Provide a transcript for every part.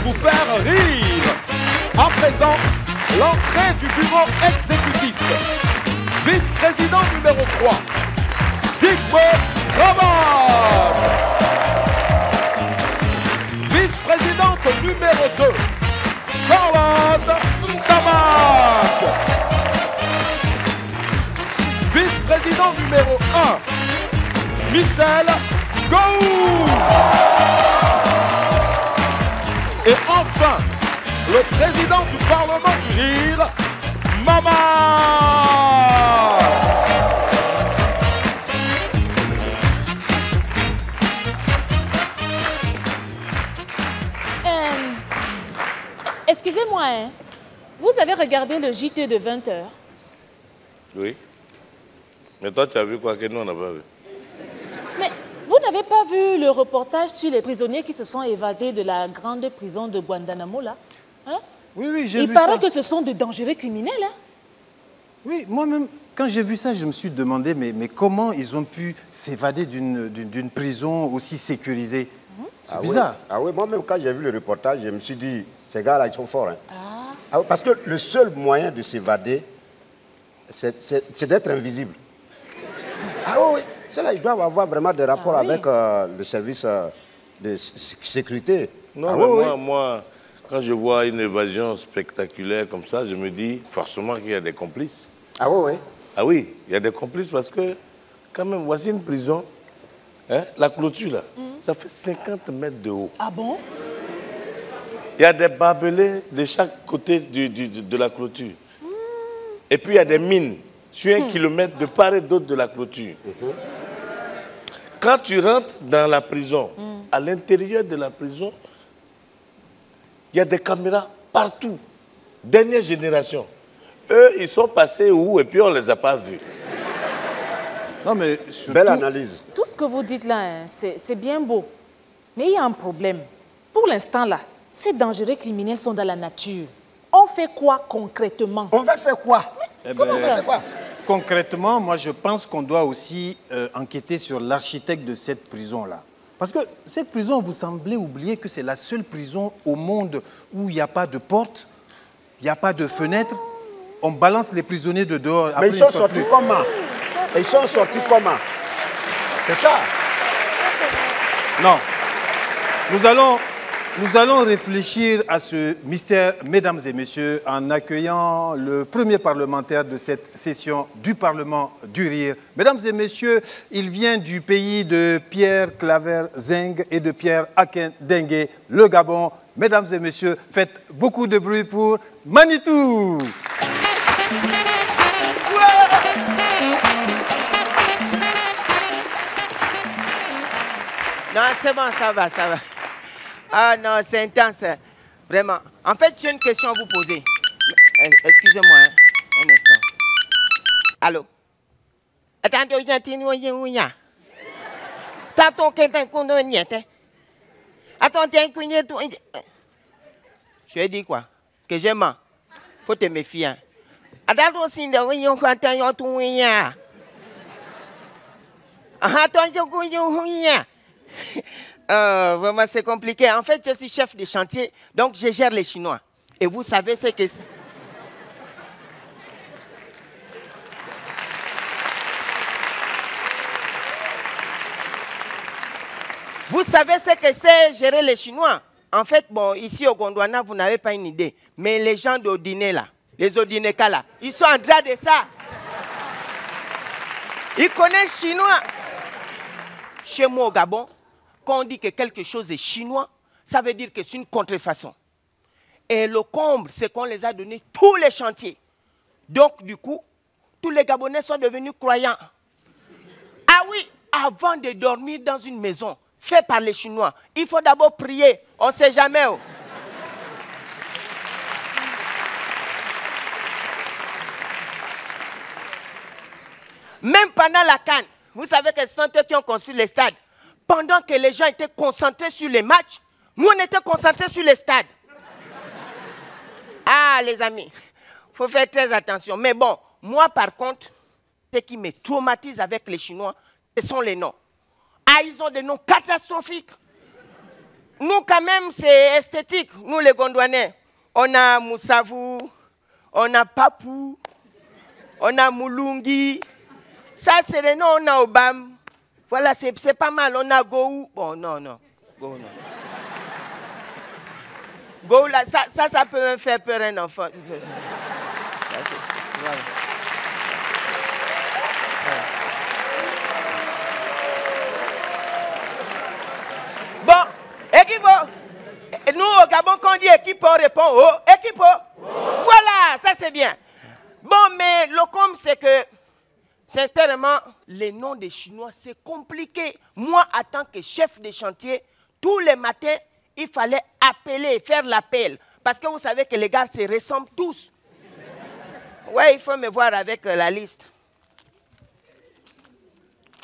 vous faire rire. À présent, l'entrée du bureau exécutif. Vice-président numéro 3, Zygmunt Raman. Vice-présidente numéro 2, Charlotte Tamak. Vice-président numéro 1, Michel Gou. Et enfin, le président du Parlement du Rire, Mama. Excusez-moi, hein. Vous avez regardé le JT de 20h? Oui. Mais toi, tu as vu quoi que nous, on n'a pas vu? Mais vous n'avez pas vu le reportage sur les prisonniers qui se sont évadés de la grande prison de Guantanamo, là? Hein? Oui, oui, j'ai vu ça. Il paraît que ce sont de dangereux criminels, hein? Oui, moi-même, quand j'ai vu ça, je me suis demandé, mais comment ils ont pu s'évader d'une prison aussi sécurisée? C'est bizarre. Oui. Ah oui, moi-même, quand j'ai vu le reportage, je me suis dit, ces gars-là, ils sont forts. Hein. Ah oui, parce que le seul moyen de s'évader, c'est d'être invisible. Ah oui, ceux-là, ils doivent avoir vraiment des rapports avec le service de sécurité. Non, mais moi, quand je vois une évasion spectaculaire comme ça, je me dis forcément qu'il y a des complices. Ah oui, oui. Ah oui, il y a des complices parce que, quand même, voici une prison. Hein, la clôture, là, ça fait 50 mètres de haut. Ah bon? Il y a des barbelés de chaque côté de la clôture. Et puis, il y a des mines sur 1 kilomètre de part et d'autre de la clôture. Quand tu rentres dans la prison, à l'intérieur de la prison, il y a des caméras partout. Dernière génération. Eux, ils sont passés où et puis on ne les a pas vus. Non, mais surtout... Belle analyse. Tout ce que vous dites là, hein, c'est bien beau. Mais il y a un problème. Pour l'instant, là, ces dangereux criminels sont dans la nature. On fait quoi concrètement? On va faire quoi? Comment ça? Concrètement, moi, je pense qu'on doit aussi enquêter sur l'architecte de cette prison-là. Parce que cette prison, vous semblez oublier que c'est la seule prison au monde où il n'y a pas de porte, il n'y a pas de fenêtre. On balance les prisonniers de dehors. Mais ils sont sortis comment? Ils sont sortis comment? C'est ça? Non. Nous allons réfléchir à ce mystère, mesdames et messieurs, en accueillant le premier parlementaire de cette session du Parlement du Rire. Mesdames et messieurs, il vient du pays de Pierre Claver Zeng et de Pierre Aken Dengue, le Gabon. Mesdames et messieurs, faites beaucoup de bruit pour Manitou. Non, c'est bon, ça va, ça va. Ah non, c'est intense, vraiment. En fait, j'ai une question à vous poser. Excusez-moi, hein, un instant. Allô? Attends, je lui ai dit quoi? Que j'aime. Faut te méfier. Hein. Vraiment, c'est compliqué. En fait, je suis chef de chantier, donc je gère les Chinois. Et vous savez ce que c'est? Vous savez ce que c'est gérer les Chinois? En fait, bon, ici au Gondwana, vous n'avez pas une idée. Mais les gens d'Odiné, là, les Odineka, là, ils sont en train de ça. Ils connaissent chinois. Chez moi au Gabon, quand on dit que quelque chose est chinois, ça veut dire que c'est une contrefaçon. Et le comble, c'est qu'on les a donné tous les chantiers. Donc, du coup, tous les Gabonais sont devenus croyants. Ah oui, avant de dormir dans une maison faite par les Chinois, il faut d'abord prier. On ne sait jamais. Oh. Même pendant la CAN, vous savez que ce sont eux qui ont construit les stades. Pendant que les gens étaient concentrés sur les matchs, nous on était concentrés sur les stades. Ah les amis, il faut faire très attention. Mais bon, moi par contre, ce qui me traumatise avec les Chinois, ce sont les noms. Ah, ils ont des noms catastrophiques. nous, quand même, c'est esthétique. Nous, les Gondwanais, on a Moussavou, on a Papou, on a Moulungi. Ça, c'est les noms, on a Obam. Voilà, c'est pas mal. On a Gou. Bon, non. Gou, non. Gou, là, ça peut même faire peur à un enfant. Voilà. Bon, équipe. Nous, au Gabon, quand on dit équipe, on répond oh, équipe. Voilà, ça c'est bien. Bon, mais le com, c'est que, sincèrement, les noms des Chinois, c'est compliqué. Moi, en tant que chef de chantier, tous les matins, il fallait appeler, faire l'appel. Parce que vous savez que les gars se ressemblent tous. Ouais, il faut me voir avec la liste.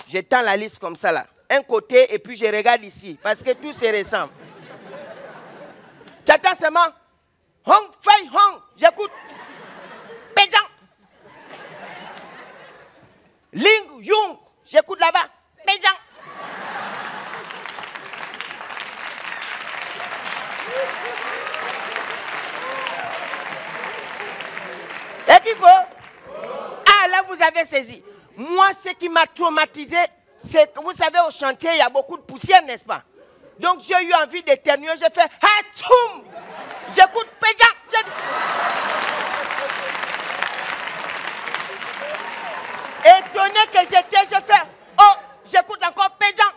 J'étends la liste comme ça, là. Un côté, et puis je regarde ici. Parce que tout se ressemble. J'attends seulement. Hong, Fei, Hong. J'écoute. Péjan. Ling, Yung. J'écoute là-bas. Péjan. Équipe. Ah, là, vous avez saisi. Moi, ce qui m'a traumatisé, c'est que vous savez, au chantier, il y a beaucoup de poussière, n'est-ce pas? Donc, j'ai eu envie d'éternuer. J'ai fait Hatchoum. J'écoute Péjan. Étonné que j'étais, j'ai fait oh, j'écoute encore Péjan.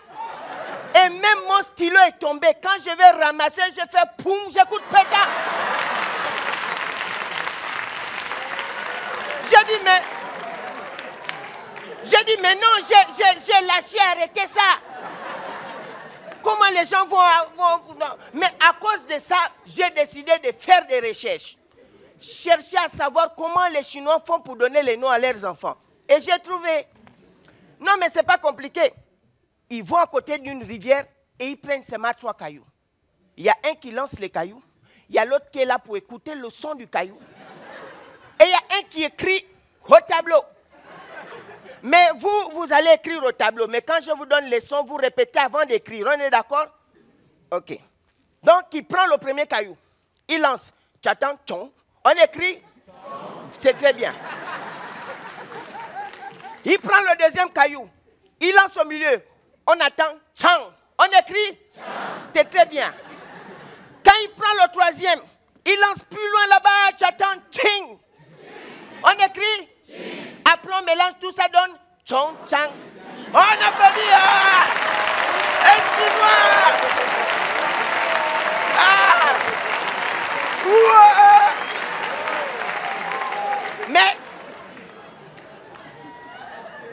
Et même mon stylo est tombé. Quand je vais ramasser, je fais poum, j'écoute Péjan. J'ai dit, mais non, j'ai lâché, arrêtez ça. Comment les gens vont non. Mais à cause de ça, j'ai décidé de faire des recherches. Chercher à savoir comment les Chinois font pour donner les noms à leurs enfants. Et j'ai trouvé. Non, mais ce n'est pas compliqué. Ils vont à côté d'une rivière et ils prennent seulement 3 cailloux. Il y a un qui lance les cailloux. Il y a l'autre qui est là pour écouter le son du caillou. Et il y a un qui écrit au tableau. Mais vous allez écrire au tableau. Mais quand je vous donne les sons, vous répétez avant d'écrire. On est d'accord? OK. Donc, il prend le premier caillou. Il lance. Tu attends, tchon. On écrit? C'est très bien. Il prend le deuxième caillou. Il lance au milieu. On attend, tchang. On écrit? C'est très bien. Quand il prend le troisième, il lance plus loin là-bas. Tu attends, tching. On écrit? Après on mélange tout ça donne Chong Chang. On applaudit un Chinois. Mais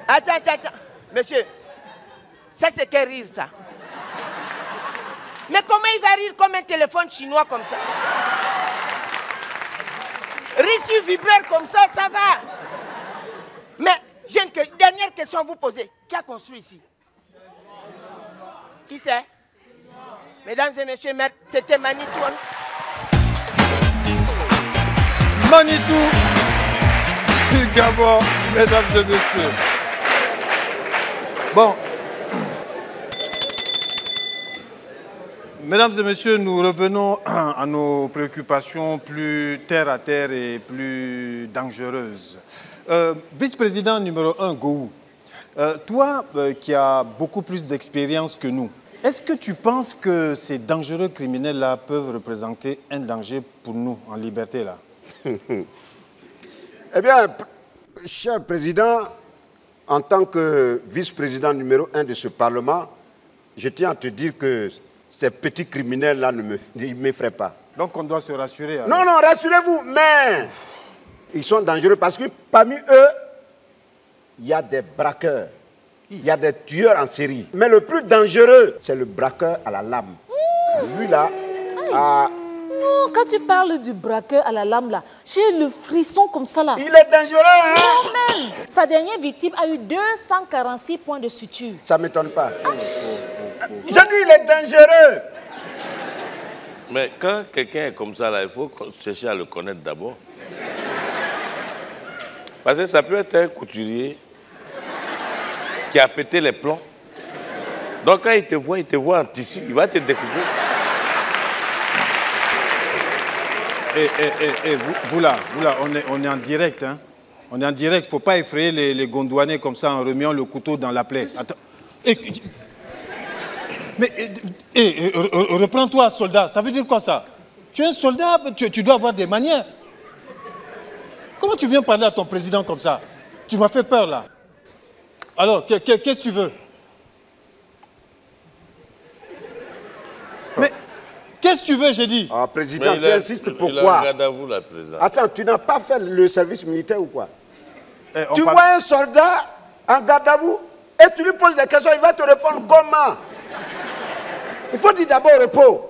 attends. Monsieur, ça c'est quel rire ça? Mais comment il va rire comme un téléphone chinois comme ça? Rire sur vibreur comme ça va. Mais j'ai une dernière question à vous poser. Qui a construit ici? Qui c'est? Mesdames et messieurs, c'était Manitou. Manitou du Gabon, mesdames et messieurs. Bon. Mesdames et messieurs, nous revenons à nos préoccupations plus terre à terre et plus dangereuses. Vice-président numéro 1, Gou, toi qui as beaucoup plus d'expérience que nous, est-ce que tu penses que ces dangereux criminels-là peuvent représenter un danger pour nous en liberté là? Eh bien, cher président, en tant que vice-président numéro 1 de ce Parlement, je tiens à te dire que ces petits criminels-là ne m'effraient pas. Donc on doit se rassurer. Alors. Non, rassurez-vous, mais ils sont dangereux parce que parmi eux, il y a des braqueurs, il y a des tueurs en série. Mais le plus dangereux, c'est le braqueur à la lame. Lui là, Non, quand tu parles du braqueur à la lame là, j'ai le frisson comme ça là. il est dangereux, hein? Non, même. Sa dernière victime a eu 246 points de suture. Ça ne m'étonne pas. Je dis, il est dangereux. Mais quand quelqu'un est comme ça, là, il faut chercher à le connaître d'abord. Parce que ça peut être un couturier qui a pété les plombs. Donc quand il te voit en tissu, il va te découvrir. Vous là, on est en direct, hein. On est en direct, il ne faut pas effrayer les Gondouanais comme ça en remuant le couteau dans la plaie. Attends. Reprends-toi, soldat. Ça veut dire quoi ça? Tu es un soldat, tu dois avoir des manières. Comment tu viens parler à ton président comme ça? Tu m'as fait peur là. Alors, qu'est-ce que tu veux? Mais qu'est-ce que tu veux, j'ai dit? Ah, président, tu insistes pourquoi? Regarde à vous, la présidente. Attends, tu n'as pas fait le service militaire ou quoi? Tu vois un soldat en garde à vous et tu lui poses des questions, il va te répondre comment? Il faut dire d'abord repos.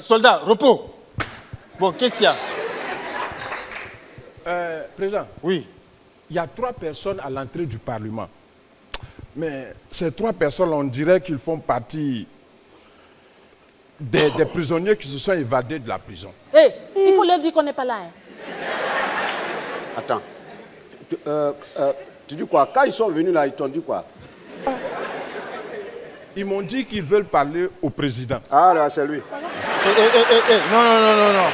Soldat, repos. Bon, qu'est-ce qu'il y a? Président, Oui. il y a 3 personnes à l'entrée du Parlement. Mais ces 3 personnes, on dirait qu'ils font partie des prisonniers qui se sont évadés de la prison. Hé, il faut leur dire qu'on n'est pas là. Hein. Attends. Tu dis quoi? Quand ils sont venus là, ils t'ont dit quoi? Ils m'ont dit qu'ils veulent parler au président. Ah là, c'est lui. Non. Non.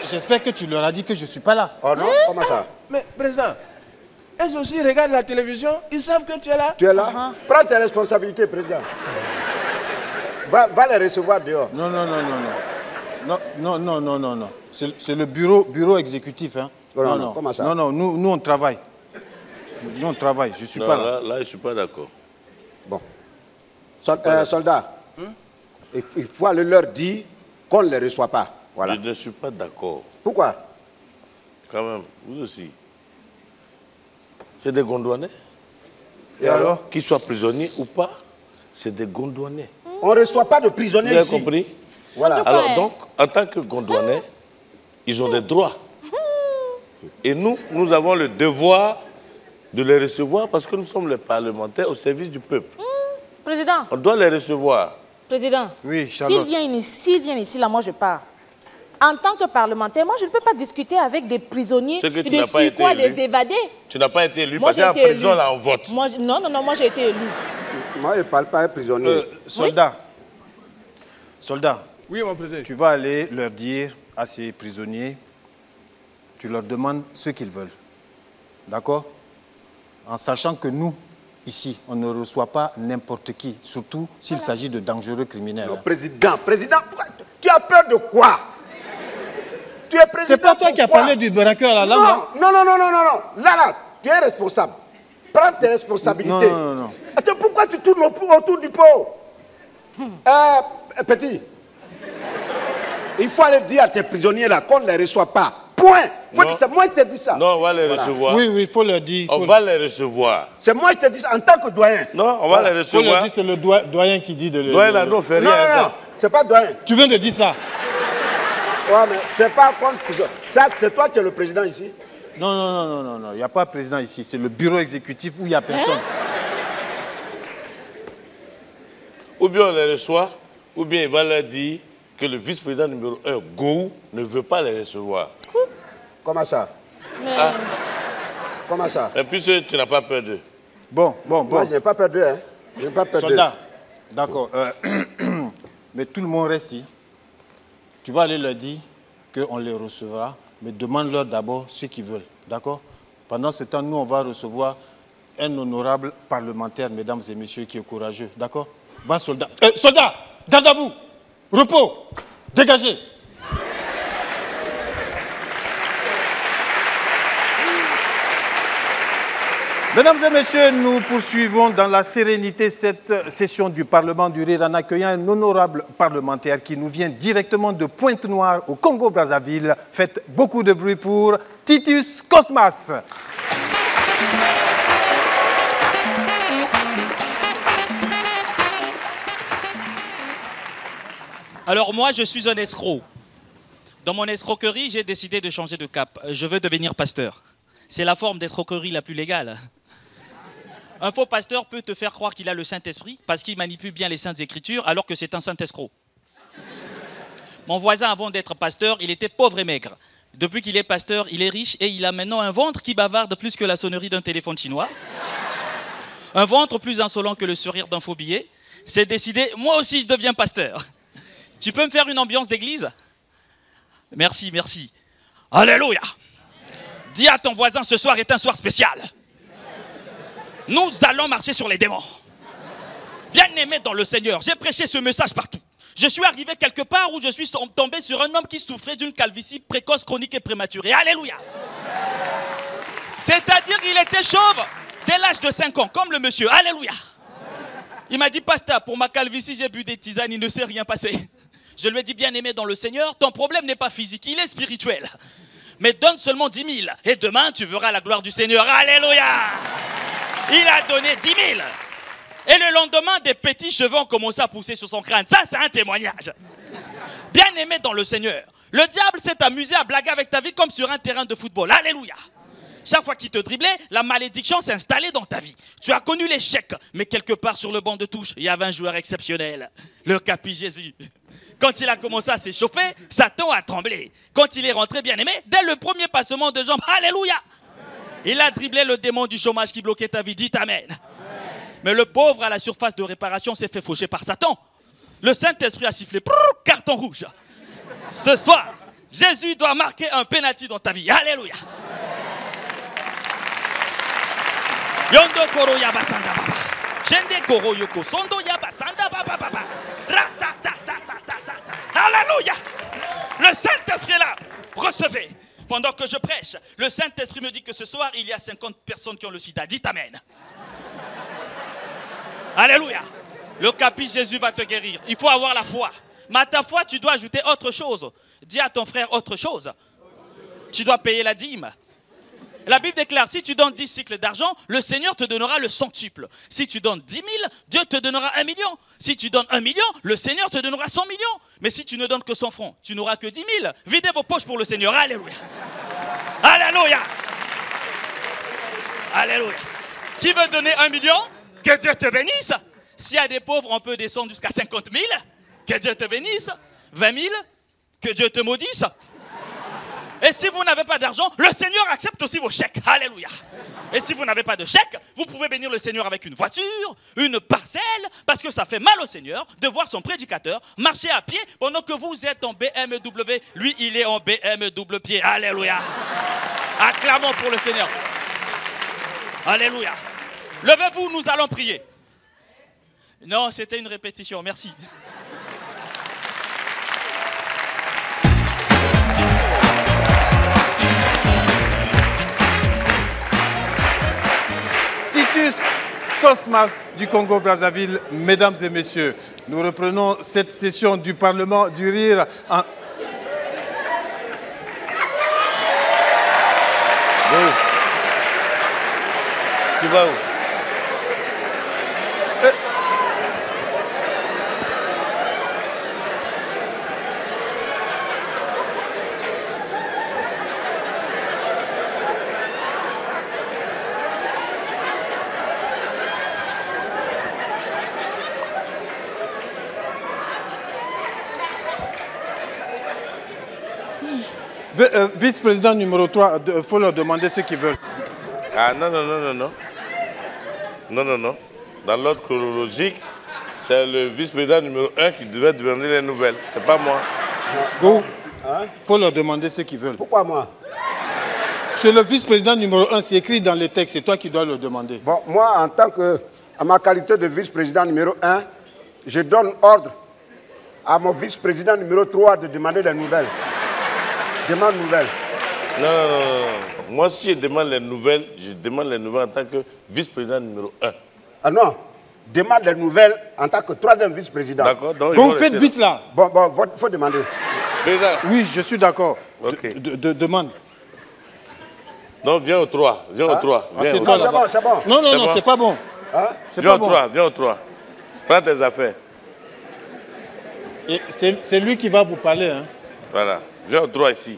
J'espère que tu leur as dit que je ne suis pas là. Oh non? Comment ça? Mais président, elles aussi regardent la télévision, ils savent que tu es là. Tu es là? Prends tes responsabilités, président. Va les recevoir dehors. Non. C'est le bureau exécutif. Hein. Non. Comment ça? Non, nous on travaille. Nous on travaille, je ne suis pas là. Là, je ne suis pas d'accord. Bon. Soldats, il faut aller leur dire qu'on ne les reçoit pas. Voilà. Je ne suis pas d'accord. Pourquoi? Quand même, vous aussi. C'est des Gondouanais. Et alors? Qu'ils soient prisonniers ou pas, c'est des Gondouanais. On ne reçoit pas de prisonniers Vous ici. avez compris? Voilà. Alors donc, en tant que Gondouanais, ils ont des droits. Et nous avons le devoir de les recevoir parce que nous sommes les parlementaires au service du peuple. Président. On doit les recevoir. Président. Oui, Charlotte. S'ils viennent ici, là, moi je pars. En tant que parlementaire, moi je ne peux pas discuter avec des prisonniers, C'est que tu des n'as pas été surcroît, élu. des évadés. Tu n'as pas été élu Moi, parce qu'en j'ai été prison, élu. là, on vote. Non, moi j'ai été élu. Moi, je ne parle pas à un prisonnier. Soldat, Oui, mon président. tu vas aller leur dire à ces prisonniers, tu leur demandes ce qu'ils veulent. D'accord? En sachant que nous, ici, on ne reçoit pas n'importe qui, surtout s'il s'agit de dangereux criminels. Non, président, tu as peur de quoi? Tu es président. C'est pas toi qui as pourquoi? parlé du braqueur à la langue. Non. Là, tu es responsable. Prends tes responsabilités. Non. Attends, pourquoi tu tournes autour du pot? Petit, il faut aller dire à tes prisonniers là qu'on ne les reçoit pas. Point. C'est moi qui te dis ça. Non, on va les recevoir. Oui, il faut leur dire. On va les recevoir. C'est moi qui te dis ça en tant que doyen. Non, on va les Il faut leur recevoir. dire, c'est le doyen qui dit de le... Doyen, là, nous, on fait rien. Non, c'est pas doyen. Tu viens de dire ça. Ouais, mais c'est pas contre. Ça, c'est toi qui es le président ici. Non, il n'y a pas de président ici. C'est le bureau exécutif où il n'y a personne. Ou bien on les reçoit, ou bien il va leur dire que le vice-président numéro 1, Gou, ne veut pas les recevoir. Comment ça? Comment ça? Et puis tu n'as pas peur d'eux. Bon. Moi, je n'ai pas peur d'eux. Hein. Je n'ai pas peur d'eux. Soldat, d'accord. Mais tout le monde reste ici. Tu vas aller leur dire qu'on les recevra, mais demande-leur d'abord ce qu'ils veulent. D'accord? Pendant ce temps, nous, on va recevoir un honorable parlementaire, mesdames et messieurs, qui est courageux. D'accord? Va, soldat. Soldat, garde à vous. Repos. Dégagez. Mesdames et messieurs, nous poursuivons dans la sérénité cette session du Parlement du Rire en accueillant un honorable parlementaire qui nous vient directement de Pointe-Noire au Congo-Brazzaville. Faites beaucoup de bruit pour Titus Cosmas. Alors moi, je suis un escroc. Dans mon escroquerie, j'ai décidé de changer de cap. Je veux devenir pasteur. C'est la forme d'escroquerie la plus légale. Un faux pasteur peut te faire croire qu'il a le Saint-Esprit parce qu'il manipule bien les Saintes Écritures alors que c'est un saint escroc. Mon voisin, avant d'être pasteur, il était pauvre et maigre. Depuis qu'il est pasteur, il est riche et il a maintenant un ventre qui bavarde plus que la sonnerie d'un téléphone chinois. Un ventre plus insolent que le sourire d'un faux billet. C'est décidé, moi aussi je deviens pasteur. Tu peux me faire une ambiance d'église? Merci, merci. Alléluia. Dis à ton voisin, ce soir est un soir spécial. Nous allons marcher sur les démons. Bien-aimé dans le Seigneur, j'ai prêché ce message partout. Je suis arrivé quelque part où je suis tombé sur un homme qui souffrait d'une calvitie précoce, chronique et prématurée. Alléluia. C'est-à-dire qu'il était chauve dès l'âge de 5 ans, comme le monsieur. Alléluia. Il m'a dit, pasteur, pour ma calvitie, j'ai bu des tisanes, il ne s'est rien passé. Je lui ai dit, bien-aimé dans le Seigneur, ton problème n'est pas physique, il est spirituel. Mais donne seulement 10 000 et demain, tu verras la gloire du Seigneur. Alléluia. Il a donné 10 000. Et le lendemain, des petits cheveux ont commencé à pousser sur son crâne. Ça, c'est un témoignage. Bien-aimé dans le Seigneur, le diable s'est amusé à blaguer avec ta vie comme sur un terrain de football. Alléluia. Chaque fois qu'il te driblait, la malédiction s'est installée dans ta vie. Tu as connu l'échec, mais quelque part sur le banc de touche, il y avait un joueur exceptionnel, le Capi Jésus. Quand il a commencé à s'échauffer, Satan a tremblé. Quand il est rentré, bien-aimé, dès le premier passement de jambes, alléluia, il a dribblé le démon du chômage qui bloquait ta vie. Dites amen. Mais le pauvre à la surface de réparation s'est fait faucher par Satan. Le Saint-Esprit a sifflé, carton rouge. Ce soir, Jésus doit marquer un pénalty dans ta vie. Alléluia. Yondo koro yabasanda baba. Shende koro yoko sondo yabasanda baba baba. Alléluia. Le Saint-Esprit est là. Recevez. Pendant que je prêche, le Saint-Esprit me dit que ce soir, il y a 50 personnes qui ont le sida. Dites amen. Alléluia. Le Capi Jésus va te guérir. Il faut avoir la foi. Mais à ta foi, tu dois ajouter autre chose. Dis à ton frère autre chose. Tu dois payer la dîme. La Bible déclare, si tu donnes 10 cycles d'argent, le Seigneur te donnera le centuple. Si tu donnes 10 000, Dieu te donnera 1 million. Si tu donnes 1 million, le Seigneur te donnera 100 millions. Mais si tu ne donnes que 100 francs, tu n'auras que 10 000. Videz vos poches pour le Seigneur. Alléluia. Alléluia. Alléluia. Qui veut donner 1 million? Que Dieu te bénisse. S'il y a des pauvres, on peut descendre jusqu'à 50 000. Que Dieu te bénisse. 20 000. Que Dieu te maudisse. Et si vous n'avez pas d'argent, le Seigneur accepte aussi vos chèques. Alléluia. Et si vous n'avez pas de chèque, vous pouvez bénir le Seigneur avec une voiture, une parcelle, parce que ça fait mal au Seigneur de voir son prédicateur marcher à pied pendant que vous êtes en BMW. Lui, il est en BMW pied. Alléluia. Acclamons pour le Seigneur. Alléluia. Levez-vous, nous allons prier. Non, c'était une répétition. Merci. Titus Cosmas du Congo-Brazzaville, mesdames et messieurs, nous reprenons cette session du Parlement du Rire en... Où? Tu vas où? Vice-président numéro 3, il faut leur demander ce qu'ils veulent. Ah non, non, non, non, non. Non, non, non. Dans l'ordre chronologique, c'est le vice-président numéro 1 qui devait demander les nouvelles. C'est pas moi. Go. Il faut leur demander ce qu'ils veulent. Pourquoi moi? C'est le vice-président numéro 1, c'est écrit dans les textes, c'est toi qui dois le demander. Bon, moi, à ma qualité de vice-président numéro 1, je donne ordre à mon vice-président numéro 3 de demander des nouvelles. Demande nouvelles. Non, non, non, non. Moi, si je demande les nouvelles en tant que vice-président numéro 1. Ah non, demande les nouvelles en tant que 3e vice-président. D'accord. Donc faites vite là. Bon, il faut demander. Président. Oui, je suis d'accord. Ok. Demande. Non, viens au 3. Viens au 3. Viens au 3. C'est bon, c'est bon. Non, non, C'est non, bon. c'est pas bon. Hein? C'est Viens pas au bon. 3. Viens au 3. Prends tes affaires. Et c'est lui qui va vous parler. Hein. Voilà. Viens au 3 ici.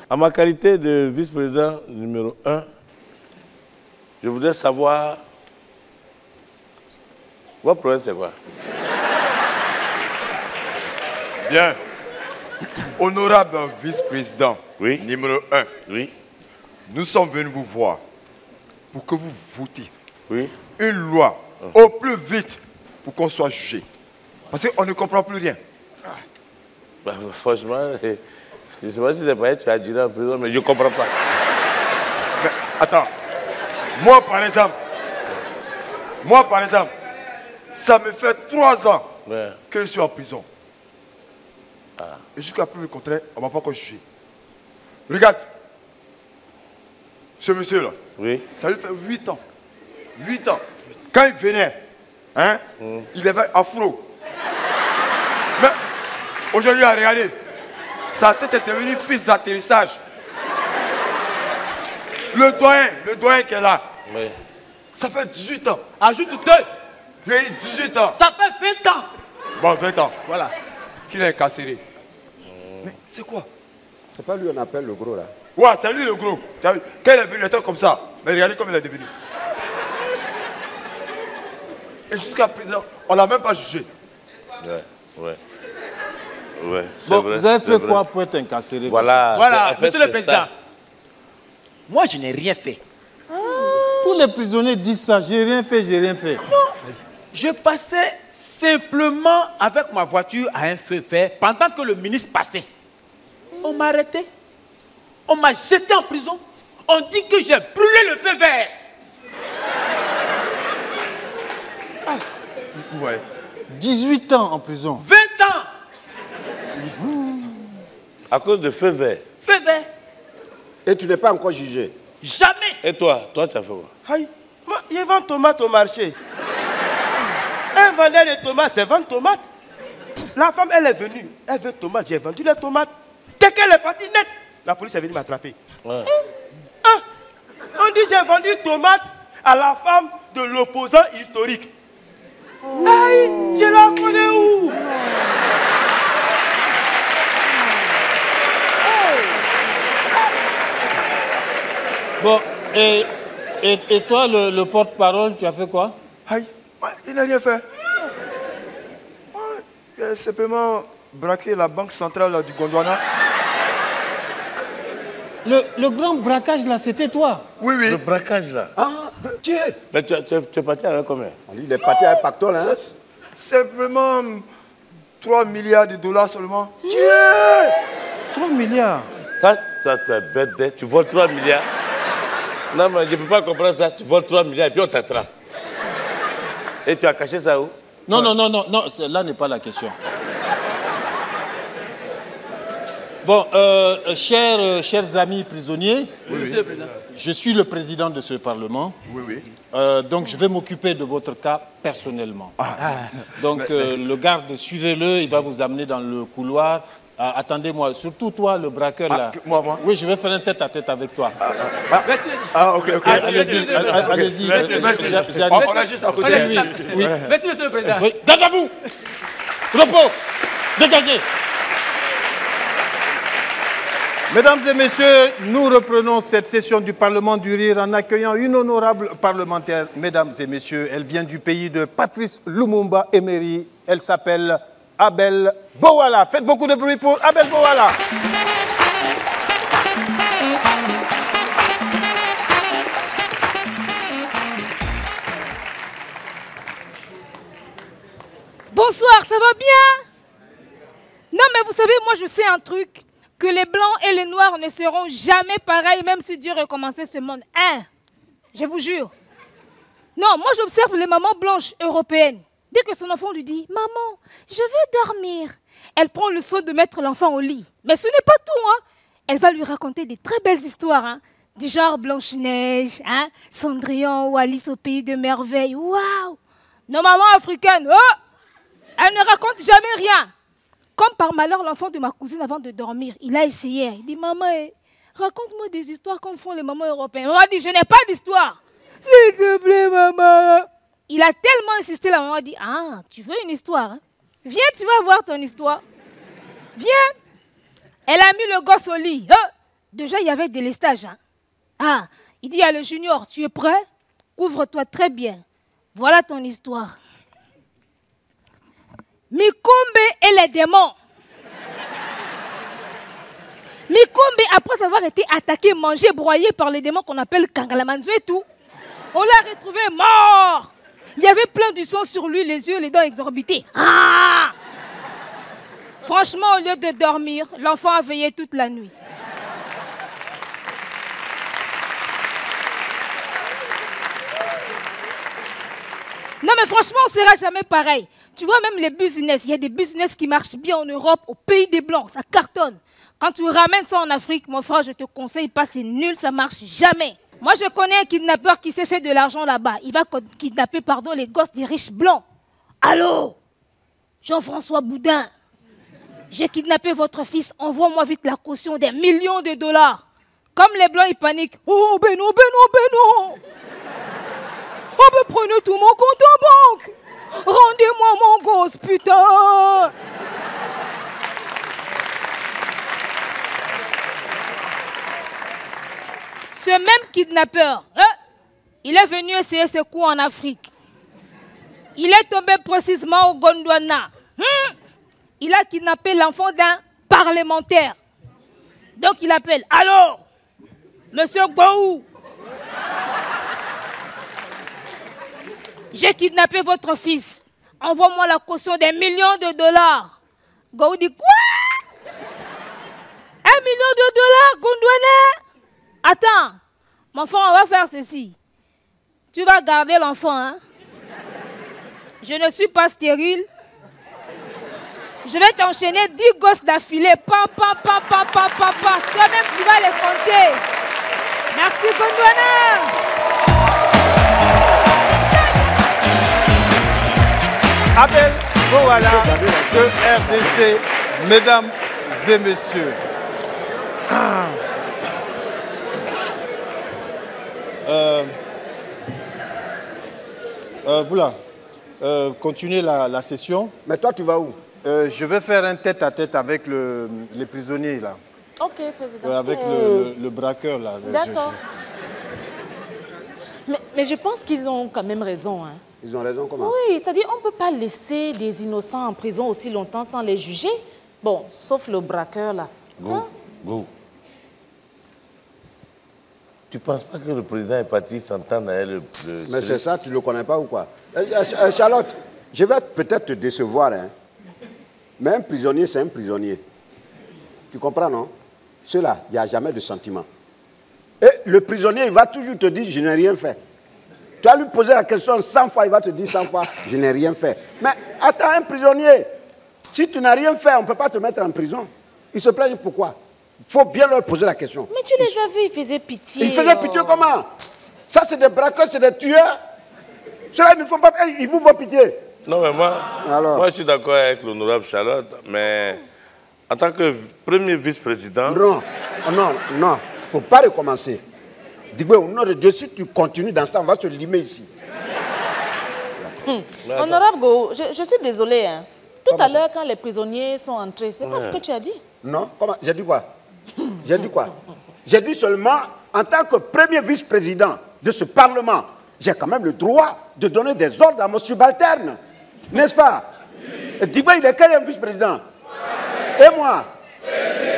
À ma qualité de vice-président numéro 1, je voudrais savoir... Votre problème, c'est quoi? Bien. Honorable vice-président Oui. numéro 1, Oui. nous sommes venus vous voir pour que vous votiez Oui. une loi au plus vite pour qu'on soit jugé. Parce qu'on ne comprend plus rien. Bah, franchement, je ne sais pas si c'est pas tu as duré en prison, mais je ne comprends pas. Mais attends, moi par exemple, ça me fait 3 ans Ouais. que je suis en prison. Et jusqu'à plus le contraire, on ne m'a pas encore jugé. Regarde, ce monsieur-là, Oui. ça lui fait 8 ans. 8 ans. Quand il venait, hein, il avait afro. Mais aujourd'hui, regardez, sa tête est devenue piste d'atterrissage. Le doyen qui est là, Oui. ça fait 18 ans. Ajoute 2. J'ai eu 18 ans. Ça fait 20 ans. Bon, 20 ans. Voilà. Qu'il est incarcéré. Mais c'est quoi? C'est pas lui on appelle le gros là. Ouais, c'est lui le gros. T'as vu? Quand il est venu, il était comme ça. Mais regardez comme il est devenu. Et jusqu'à présent, on l'a même pas jugé. Ouais. Ouais. Ouais. C'est Bon, vrai, vous avez c'est fait vrai. quoi pour être incarcéré? Voilà. Voilà, en fait, monsieur le c'est président. ça. Moi, je n'ai rien fait. Tous les prisonniers disent ça. J'ai rien fait, j'ai rien fait. Je passais simplement avec ma voiture à un feu vert pendant que le ministre passait. On m'a arrêté. On m'a jeté en prison. On dit que j'ai brûlé le feu vert. Ouais. 18 ans en prison. 20 ans. À cause de feu vert. Feu vert. Et tu n'es pas encore jugé. Jamais. Et toi tu as fait quoi? Aïe, moi, je vends tomates au marché. Un vendeur de tomates, c'est vendre tomates. La femme, elle est venue. Elle veut tomates. J'ai vendu les tomates. Dès qu'elle est partie net, la police est venue m'attraper. Ouais. Hein? On dit j'ai vendu tomates à la femme de l'opposant historique. Aïe, je la connais où? Bon, et toi, le porte-parole, tu as fait quoi? Aïe, il n'a rien fait. Il a simplement braqué la banque centrale là, du Gondwana. Le grand braquage là, c'était toi? Oui, oui. Le braquage là. Ah, qui est? Mais tu es parti avec combien? Il est parti à un pactole, hein? Simplement 3 milliards de dollars seulement. 3 milliards. Toi, tu es bête, tu voles 3 milliards. Non, mais je ne peux pas comprendre ça. Tu voles 3 milliards et puis on t'attrape. Et tu as caché ça où? Non, là n'est pas la question. Bon, chers amis prisonniers, Monsieur le Président. je suis le président de ce Parlement. Oui, oui. Donc, je vais m'occuper de votre cas personnellement. Donc, le garde, suivez-le, il va vous amener dans le couloir. Attendez-moi, surtout toi, le braqueur là. Moi. Oui, je vais faire un tête-à-tête avec toi. Merci. Ah, ok. Allez-y, allez-y. Merci. J'arrive. On a juste à côté. Oui. Merci, monsieur le Président. Oui. Garde à vous. Repos. Dégagez. Mesdames et messieurs, nous reprenons cette session du Parlement du Rire en accueillant une honorable parlementaire. Mesdames et messieurs, elle vient du pays de Patrice Lumumba Emery. Elle s'appelle Abel Bowala. Faites beaucoup de bruit pour Abel Bowala. Bonsoir, ça va bien? Non, mais vous savez, moi je sais un truc, que les blancs et les noirs ne seront jamais pareils, même si Dieu recommençait ce monde. Hein? Je vous jure. Non, moi j'observe les mamans blanches européennes. Dès que son enfant lui dit « Maman, je veux dormir », elle prend le soin de mettre l'enfant au lit. Mais ce n'est pas tout, hein. Elle va lui raconter des très belles histoires, hein, du genre Blanche-Neige, hein, Cendrillon ou Alice au pays de merveilles. Waouh! Nos mamans africaines, oh, elles ne racontent jamais rien. Comme par malheur, l'enfant de ma cousine, avant de dormir, il a essayé. Il dit « Maman, raconte-moi des histoires comme font les mamans européennes. » Maman dit « Je n'ai pas d'histoire. » « S'il te plaît, maman. » Il a tellement insisté, la maman a dit « Ah, tu veux une histoire, hein? Viens, tu vas voir ton histoire. Viens. » Elle a mis le gosse au lit. Déjà, il y avait des lestages. Hein. Ah, il dit à le junior, tu es prêt? Couvre-toi très bien. Voilà ton histoire. Mikumbe et les démons. Mais après avoir été attaqué, mangé, broyé par les démons qu'on appelle Kangalamanzo et tout, on l'a retrouvé mort. Il y avait plein du sang sur lui, les yeux, les dents exorbités. Ah! Franchement, au lieu de dormir, l'enfant a veillé toute la nuit. Non mais franchement, on ne sera jamais pareil. Tu vois, même les business, il y a des business qui marchent bien en Europe, au pays des Blancs, ça cartonne. Quand tu ramènes ça en Afrique, mon frère, je te conseille pas, c'est nul, ça marche jamais. Moi, je connais un kidnappeur qui s'est fait de l'argent là-bas. Il va kidnapper, les gosses des riches blancs. Allô, Jean-François Boudin, j'ai kidnappé votre fils, envoie-moi vite la caution des millions de dollars. Comme les blancs, ils paniquent. Oh, Beno, Beno, Beno. Oh, mais prenez tout mon compte en banque. Rendez-moi mon gosse, putain. Ce même kidnappeur, il est venu essayer ce coup en Afrique. Il est tombé précisément au Gondwana. Il a kidnappé l'enfant d'un parlementaire. Donc il appelle. Alors, monsieur Gbaou, j'ai kidnappé votre fils. Envoie-moi la caution des millions de dollars. Gbaou dit quoi? 1 million de dollars, Gondwana? Attends, mon frère, on va faire ceci. Tu vas garder l'enfant, hein? Je ne suis pas stérile. Je vais t'enchaîner 10 gosses d'affilée. Toi-même, tu vas les compter. Merci, Gondwana. Abel Gowala de RDC, mesdames et messieurs. Voilà. Continuez la session. Mais toi, tu vas où? Je vais faire un tête-à-tête avec les prisonniers, là. Ok, président. Avec le braqueur, là. D'accord. Mais je pense qu'ils ont quand même raison. Hein. Ils ont raison comment? Oui, c'est-à-dire on ne peut pas laisser des innocents en prison aussi longtemps sans les juger. Bon, sauf le braqueur, là. Go. Tu ne penses pas que le président est parti s'entendre avec le... Mais c'est ça, tu ne le connais pas ou quoi? Charlotte, je vais peut-être te décevoir, hein. Mais un prisonnier, c'est un prisonnier. Tu comprends, non? Ceux-là, il n'y a jamais de sentiment. Et le prisonnier, il va toujours te dire, je n'ai rien fait. Tu vas lui poser la question 100 fois, il va te dire 100 fois, je n'ai rien fait. Mais attends, un prisonnier, si tu n'as rien fait, on ne peut pas te mettre en prison. Ils se plaignent pourquoi? Il faut bien leur poser la question. Mais tu les as vus, ils faisaient pitié. Ils faisaient pitié comment? Ça, c'est des braqueurs, c'est des tueurs. Ceux-là, ils ne font pas... Ils vous font pitié. Non, mais moi je suis d'accord avec l'honorable Charlotte, mais en tant que premier vice-président... Non, il ne faut pas recommencer. Dis-moi, au nom de Dieu, si tu continues dans ça, on va se limer ici. Honorable Go, je suis désolée. Hein. Tout à l'heure, quand les prisonniers sont entrés, c'est pas ce que tu as dit? Non, comment? J'ai dit quoi? J'ai dit quoi? J'ai dit seulement, en tant que premier vice-président de ce Parlement, j'ai quand même le droit de donner des ordres à mon subalterne. N'est-ce pas? Dis-moi, il est quel vice-président? Et moi?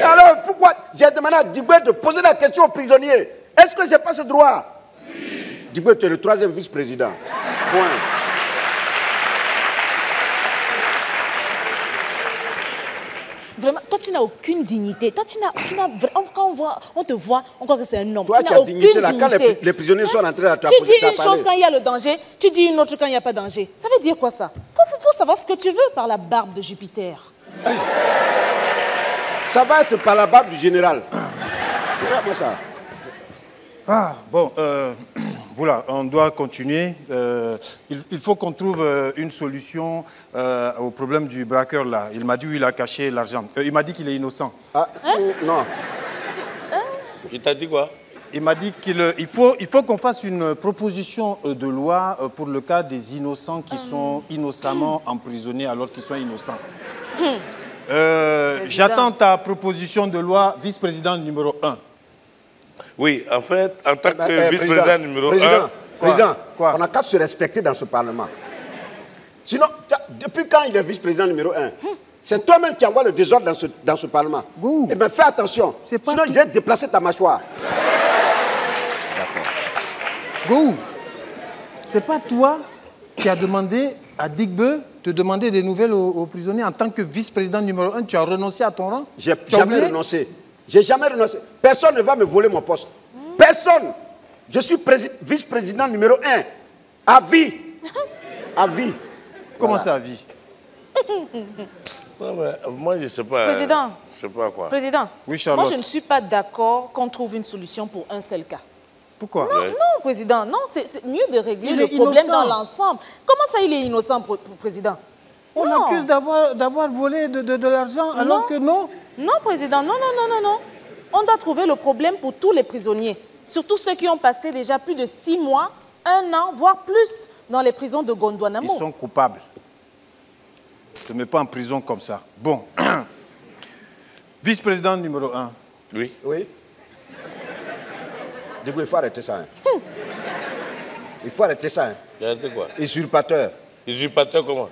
Alors, pourquoi j'ai demandé à Diboué de poser la question aux prisonniers? Est-ce que je n'ai pas ce droit? Diboué, tu es le 3e vice-président. Point. Vraiment, toi, tu n'as aucune dignité. Toi, quand on te voit, on croit que c'est un homme. Toi, tu n'as aucune dignité. Là, quand les prisonniers sont rentrés à ta Tu dis une chose quand il y a le danger, tu dis une autre quand il n'y a pas de danger. Ça veut dire quoi, ça? Faut savoir ce que tu veux par la barbe de Jupiter. Ça va être par la barbe du général. C'est vraiment ça. Ah, bon, voilà, on doit continuer. Il faut qu'on trouve une solution au problème du braqueur, là. Il m'a dit qu'il a caché l'argent. Il m'a dit qu'il est innocent. Ah, non. Il t'a dit quoi? Il m'a dit qu'il faut qu'on fasse une proposition de loi pour le cas des innocents qui sont innocemment emprisonnés alors qu'ils sont innocents. J'attends ta proposition de loi, vice-président numéro 1. Oui, en fait, en tant que vice-président numéro 1... Président, on n'a qu'à se respecter dans ce Parlement. Sinon, depuis quand il est vice-président numéro 1? C'est toi-même qui envoie le désordre dans ce Parlement. Gou. Eh bien, fais attention. Sinon, je vais déplacer ta mâchoire. Gou, c'est pas toi qui as demandé à Digbe de demander des nouvelles aux prisonniers en tant que vice-président numéro 1. Tu as renoncé à ton rang? J'ai jamais renoncé. J'ai jamais renoncé. Personne ne va me voler mon poste. Personne. Je suis vice-président numéro 1. À vie. À vie. Comment ça, à vie? Non, mais moi, je ne sais pas. Président. Je ne sais pas quoi. Président. Oui, Charlotte. Moi, je ne suis pas d'accord qu'on trouve une solution pour un seul cas. Pourquoi? Non, non, président, non, c'est mieux de régler le problème dans l'ensemble. Comment ça, il est innocent, président? On l'accuse d'avoir volé de l'argent alors que non. Non, président, non, non, non, non, non. On doit trouver le problème pour tous les prisonniers, surtout ceux qui ont passé déjà plus de 6 mois, 1 an, voire plus, dans les prisons de Gondouanamo. Ils sont coupables. Ne te mets pas en prison comme ça. Bon. Vice-président numéro 1. Oui. Oui. Il faut arrêter ça. Hein. Il faut arrêter ça. Hein. Arrêter quoi? Usurpateur. Usurpateur comment?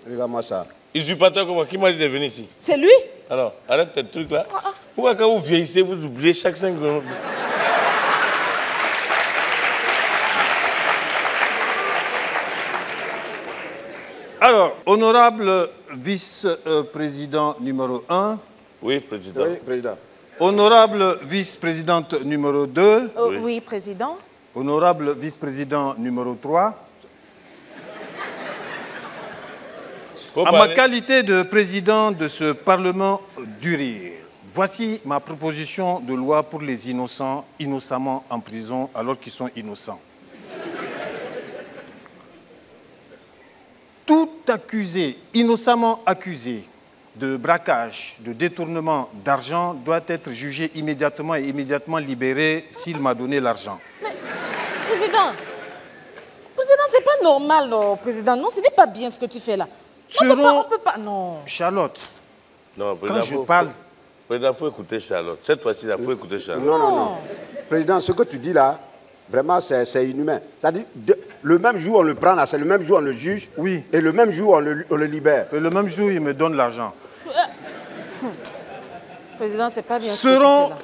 Regarde-moi ça. Usurpateur comment? Qui m'a dit de venir ici? C'est lui. Alors, arrête tes trucs là. Pourquoi quand vous vieillissez, vous oubliez chaque 5 secondes? Alors, honorable vice-président numéro 1. Oui, président. Oui, président. Honorable vice-présidente numéro 2. Oui, président. Honorable vice-président numéro 3. En ma qualité de président de ce Parlement du Rire, voici ma proposition de loi pour les innocents, innocemment en prison alors qu'ils sont innocents. Tout accusé, innocemment accusé de braquage, de détournement d'argent doit être jugé immédiatement et immédiatement libéré s'il m'a donné l'argent. Mais, président, c'est pas normal, non, président. Non, ce n'est pas bien ce que tu fais là. On peut pas, non. Charlotte, non, quand je parle... Président, il faut écouter Charlotte. Cette fois-ci, il faut écouter Charlotte. Non, non, non. Président, ce que tu dis là, vraiment, c'est inhumain. C'est-à-dire, le même jour, on le prend là, c'est le même jour, on le juge. Oui. Et le même jour, on le libère. Et le même jour, il me donne l'argent. Président, c'est pas bien ce que tu fais Seront là.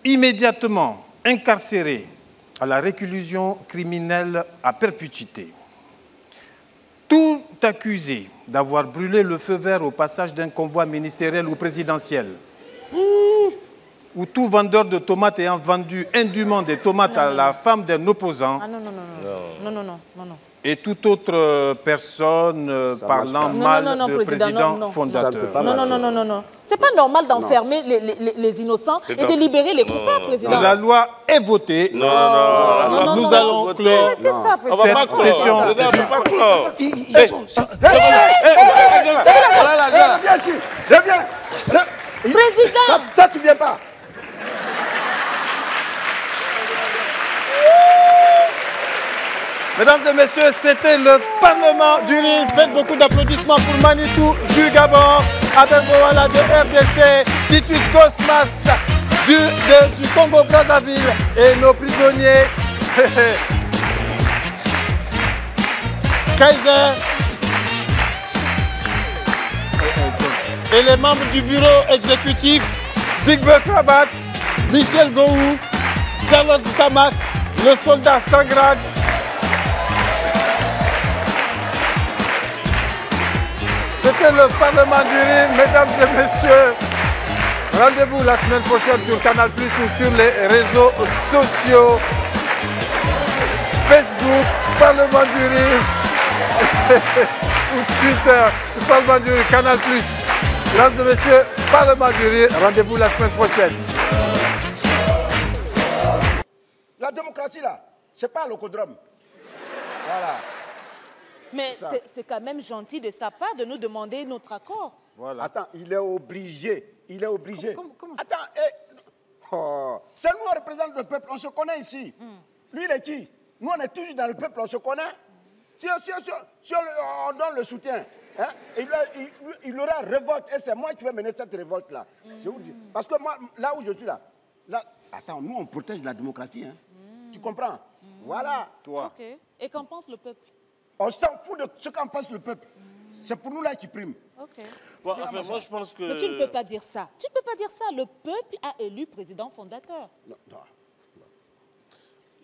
immédiatement incarcérés à la réclusion criminelle à perpétuité. Tout accusé d'avoir brûlé le feu vert au passage d'un convoi ministériel ou présidentiel, ou tout vendeur de tomates ayant vendu indûment des tomates à la femme d'un opposant, Ah non, non, non, non, non, non, non, non. et toute autre personne parlant mal de président fondateur. Non, non, non, non, non, non. C'est pas normal d'enfermer les innocents et de libérer les coupables, président. La loi est votée. Non, non, non, non. Nous allons clore cette session. On va pas clore. Viens ici. Reviens. Président. Toi, tu viens pas. Mesdames et messieurs, c'était le Parlement du Rire. Faites beaucoup d'applaudissements pour Manitou du Gabon, Abel Bowala de RDC, Titus Cosmas du Congo-Brazzaville et nos prisonniers Kaiser et les membres du bureau exécutif Digbe Krabat, Michel Gouou, Charlotte Tamak, le soldat sans grade. C'était le Parlement du Rire, mesdames et messieurs. Rendez-vous la semaine prochaine sur Canal+, ou sur les réseaux sociaux. Facebook, Parlement du Rire, ou Twitter, Parlement du Rire, Canal+. Mesdames et messieurs, Parlement du Rire, rendez-vous la semaine prochaine. La démocratie, là, c'est pas un locodrome. Voilà. Mais c'est quand même gentil de sa part de nous demander notre accord. Voilà. Attends, il est obligé. Il est obligé. Comment Attends, c'est nous, on représente le peuple. On se connaît ici. Lui, il est qui? Nous, on est toujours dans le peuple, on se connaît. Si on donne le soutien, hein, il aura révolte. Et c'est moi qui vais mener cette révolte-là. Je vous dis. Parce que moi, là où je suis là, attends, nous, on protège la démocratie. Hein. Tu comprends? Voilà. Toi. Ok. Et qu'en pense le peuple? On s'en fout de ce qu'en pense le peuple. C'est pour nous là qui prime. Ok. Bon, enfin, moi, je pense que... Mais tu ne peux pas dire ça. Tu ne peux pas dire ça. Le peuple a élu président fondateur. Non, non.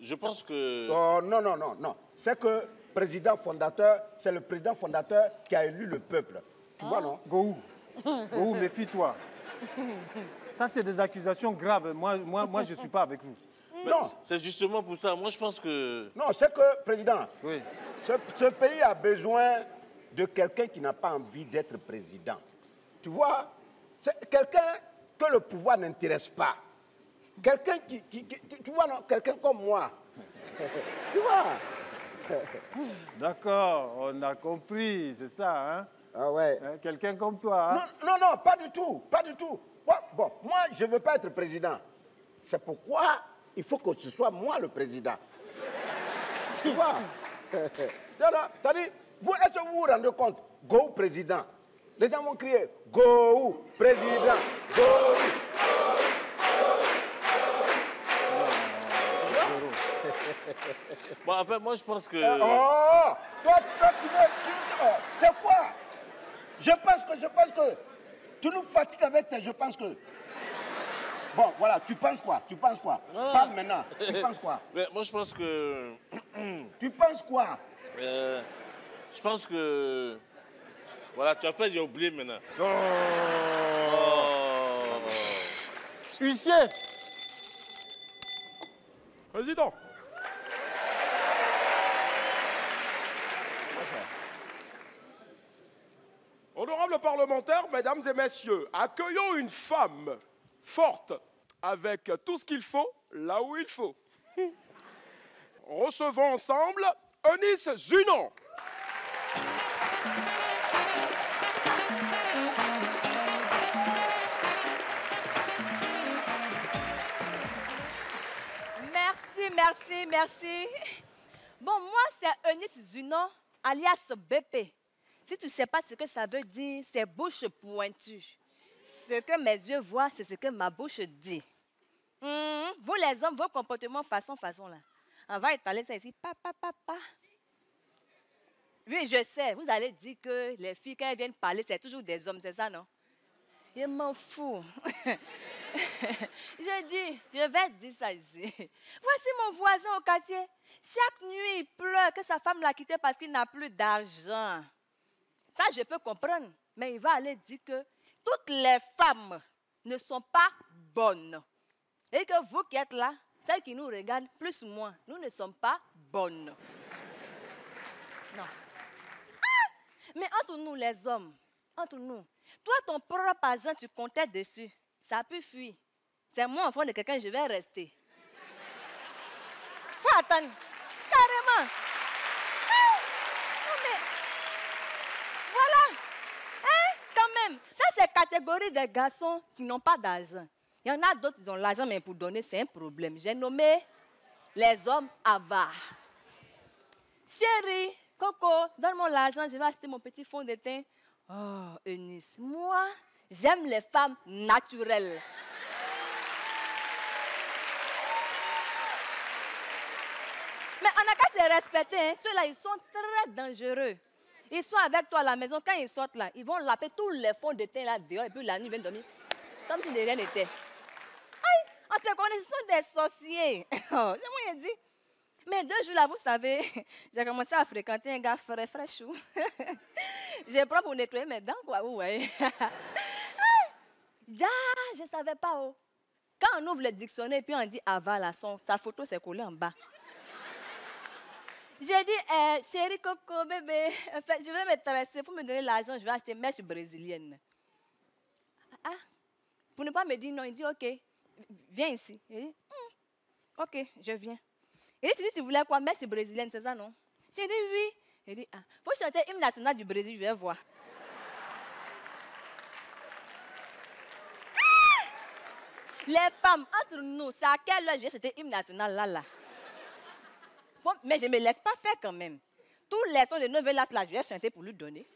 Je pense que... Oh, non, non, non, non. C'est que président fondateur, c'est le président fondateur qui a élu le peuple. Tu vois, non? Gohou, Gohou, méfie-toi. Ça, c'est des accusations graves. Moi, je ne suis pas avec vous. Non. C'est justement pour ça. Moi, je pense que... Non, c'est que, président, oui. ce pays a besoin de quelqu'un qui n'a pas envie d'être président. Tu vois, c'est quelqu'un que le pouvoir n'intéresse pas. Quelqu'un tu vois, non, quelqu'un comme moi. Tu vois. D'accord, on a compris, c'est ça, hein? Ah ouais. Hein, quelqu'un comme toi, hein? Non, non, non, pas du tout, pas du tout. Bon, moi, je ne veux pas être président. C'est pourquoi il faut que ce soit moi le président. Tu vois? Non, non, c'est-à-dire, est-ce que vous vous rendez compte? Go président. Les gens vont crier Go président. Go. Bon, enfin, moi, je pense que... Oh, toi, c'est quoi? Je pense que tu nous fatigues avec tes je pense que. Bon, voilà, tu penses quoi? Tu penses quoi? Parle maintenant. Tu penses quoi? Mais moi, je pense que... Tu penses quoi? Je pense que... Voilà, tu as fait, j'ai oublié maintenant. Huissier! Président. Honorables parlementaires, mesdames et messieurs, accueillons une femme forte avec tout ce qu'il faut là où il faut. Recevons ensemble Eunice Zunon. Merci, merci, merci. Bon, moi, c'est Eunice Zunon, alias BP. Si tu ne sais pas ce que ça veut dire, c'est bouche pointue. Ce que mes yeux voient, c'est ce que ma bouche dit. Vous, les hommes, vos comportements façon là. On va étaler ça ici. Pa. Oui, je sais. Vous allez dire que les filles, quand elles viennent parler, c'est toujours des hommes, c'est ça, non? Je m'en fous. J'ai dit, je vais dire ça ici. Voici mon voisin au quartier. Chaque nuit, il pleure que sa femme l'a quitté parce qu'il n'a plus d'argent. Ça, je peux comprendre. Mais il va aller dire que toutes les femmes ne sont pas bonnes. Et que vous qui êtes là, celles qui nous regardent, plus ou moins, nous ne sommes pas bonnes. Non. Ah! Mais entre nous, les hommes, entre nous, toi, ton propre argent, tu comptais dessus. Ça a pu fuir. C'est moi, enfant de quelqu'un, je vais rester. Faut attendre. Carrément. Ah! Non, mais... Voilà. Hein? Quand même. Ça, c'est la catégorie des garçons qui n'ont pas d'argent. Il y en a d'autres qui ont l'argent, mais pour donner, c'est un problème. J'ai nommé les hommes avares. Chérie, Coco, donne-moi l'argent, je vais acheter mon petit fond de teint. Oh, Eunice, moi, j'aime les femmes naturelles. Mais on n'a qu'à se respecter. Hein. Ceux-là, ils sont très dangereux. Ils sont avec toi à la maison. Quand ils sortent là, ils vont laper tous les fonds de teint là dehors. Et puis la nuit, ils viennent dormir. Comme si de rien n'était. Aïe, on se connaît, ce sont des sorciers. C'est moi qui dit. Mais 2 jours là, vous savez, j'ai commencé à fréquenter un gars frais chou. J'ai pris pour nettoyer mes dents, quoi. Ouais. Ja, je ne savais pas. Oh. Quand on ouvre le dictionnaire et puis on dit aval, sa photo s'est collée en bas. J'ai dit, chérie Coco, bébé, en fait, je vais m'intéresser. Pour me donner l'argent, je vais acheter une mèche brésilienne. Ah, pour ne pas me dire non, il dit, OK, viens ici. Il dit, OK, je viens. Et tu dis, tu voulais quoi, mèche brésilienne, c'est ça, non? J'ai dit, oui. Il dit, ah, faut chanter l'hymne national du Brésil, je vais voir. Les femmes, entre nous, c'est à quelle heure je vais chanter l'hymne national là? Mais je ne me laisse pas faire quand même. Tous les sons de Novelas là, je vais chanter pour lui donner.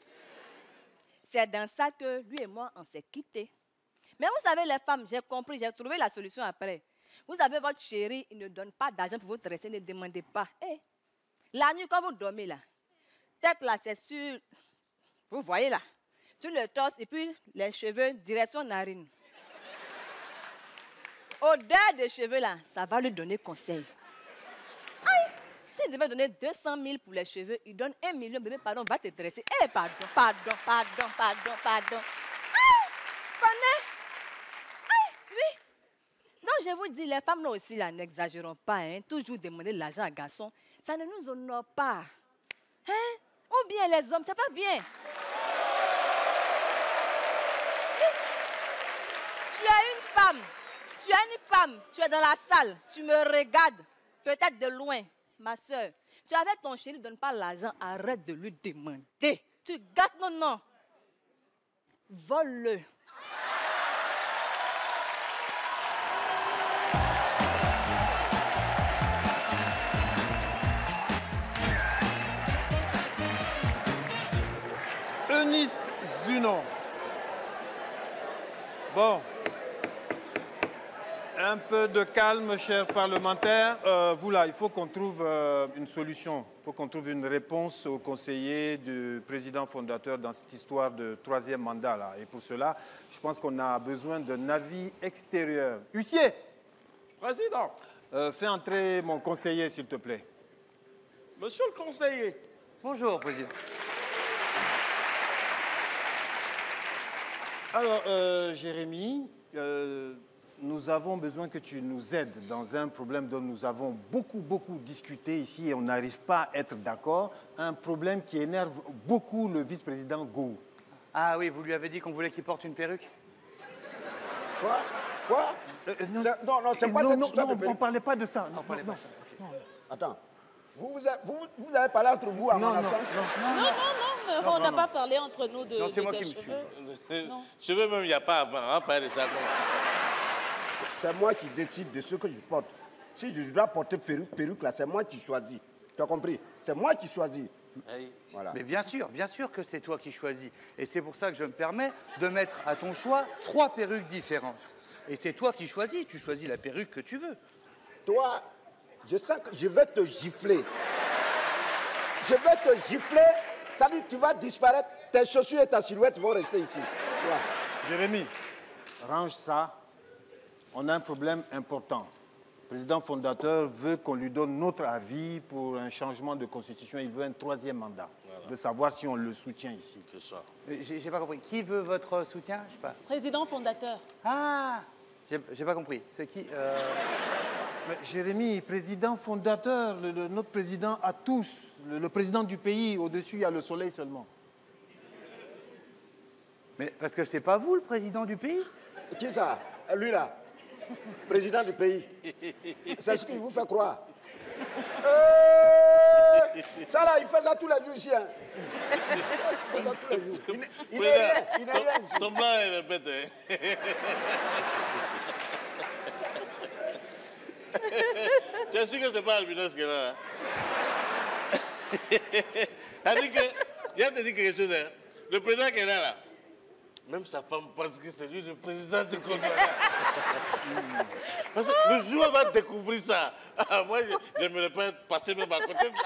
C'est dans ça que lui et moi, on s'est quittés. Mais vous savez, les femmes, j'ai compris, j'ai trouvé la solution après. Vous avez votre chéri, il ne donne pas d'argent pour votre rester, ne demandez pas. Hey, la nuit, quand vous dormez là, tête là, c'est sur Vous voyez là. Tout le torse et puis les cheveux, direction narine. Odeur de cheveux là, ça va lui donner conseil. Aïe! S'il devait donner 200 000 pour les cheveux, il donne 1 million, bébé, pardon, va te dresser. Eh, pardon. Aïe! Prenez! Aïe, oui! Non, je vous dis, les femmes là aussi, là, n'exagérons pas, hein. Toujours demander de l'argent à garçon, ça ne nous honore pas. Hein? Ou bien les hommes, c'est pas bien. Tu es une femme, tu es dans la salle, tu me regardes, peut-être de loin. Ma soeur, tu es avec ton chéri, ne donne pas l'argent, arrête de lui demander. Tu gâtes mon nom. Vole-le. Eunice Zunon. Bon. Un peu de calme, chers parlementaires. Vous là, il faut qu'on trouve une solution. Il faut qu'on trouve une réponse au conseiller du président fondateur dans cette histoire de 3e mandat là. Et pour cela, je pense qu'on a besoin d'un avis extérieur. Huissier. Président. Fais entrer mon conseiller, s'il te plaît. Monsieur le conseiller. Bonjour, président. Alors, Jérémy, nous avons besoin que tu nous aides dans un problème dont nous avons beaucoup discuté ici et on n'arrive pas à être d'accord. Un problème qui énerve beaucoup le vice-président Gou. Ah oui, vous lui avez dit qu'on voulait qu'il porte une perruque? Quoi? Non, c'est pas cette histoire de on perruque. ne parlait pas de ça. Non. Attends. Vous avez parlé entre vous à mon absence? Non, on n'a pas parlé entre nous de. Non, c'est moi tes qui me cheveux. suis. Cheveux même, il n'y a pas avant, hein, parler de ça. C'est moi qui décide de ce que je porte. Si je dois porter perruque là, c'est moi qui choisis. Tu as compris? C'est moi qui choisis. Oui. Voilà. Mais bien sûr que c'est toi qui choisis. Et c'est pour ça que je me permets de mettre à ton choix 3 perruques différentes. Et c'est toi qui choisis. Tu choisis la perruque que tu veux. Toi, je sens que je vais te gifler. Je vais te gifler. Ça dit, tu vas disparaître. Tes chaussures et ta silhouette vont rester ici. Voilà. Jérémy, range ça. On a un problème important. Le président fondateur veut qu'on lui donne notre avis pour un changement de constitution. Il veut un 3e mandat. Voilà. De savoir si on le soutient ici. C'est ça. J'ai pas compris. Qui veut votre soutien? Je sais pas. Président fondateur. Ah, j'ai pas compris. C'est qui Mais Jérémy, président fondateur, notre président à tous, le président du pays, au-dessus, il y a le soleil seulement. Mais parce que c'est pas vous le président du pays? Qui ça? Lui là. Président du pays. C'est ce qu'il vous fait croire. Ça là, il fait ça tous les jours ici. Hein. Il fait ça tous les jours. Il n'est rien ici. Ton blanc est bête. Hein. Tu es sûr que c'est pas Albinos qui est là? Il a dit quelque chose. Hein. Le président qui est là. Même sa femme pense que c'est lui le président du Congo. Parce que le jour où elle va découvrir ça, moi, je n'aimerais pas passer même à côté de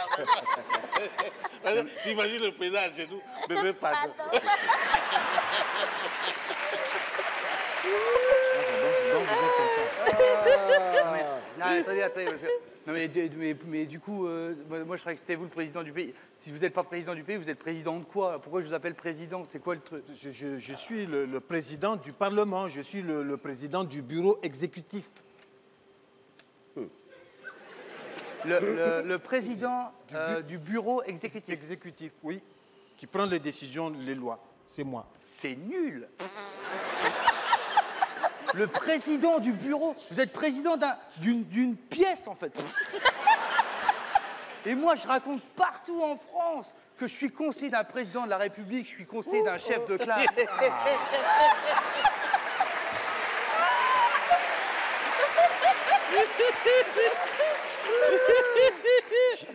ça. T'imagines le président à genoux, bébé, pardon. Donc vous êtes comme ça. Non, attendez, parce que... Non, mais du coup, moi je croyais que c'était vous le président du pays. Si vous n'êtes pas président du pays, vous êtes président de quoi? Pourquoi je vous appelle président? C'est quoi le truc? Je suis le président du Parlement, je suis le président du bureau exécutif. Le président du bureau exécutif. Exécutif, oui. Qui prend les décisions, les lois. C'est moi. C'est nul. Le président du bureau. Vous êtes président d'une pièce, en fait. Et moi, je raconte partout en France que je suis conseiller d'un président de la République, je suis conseiller d'un chef de classe.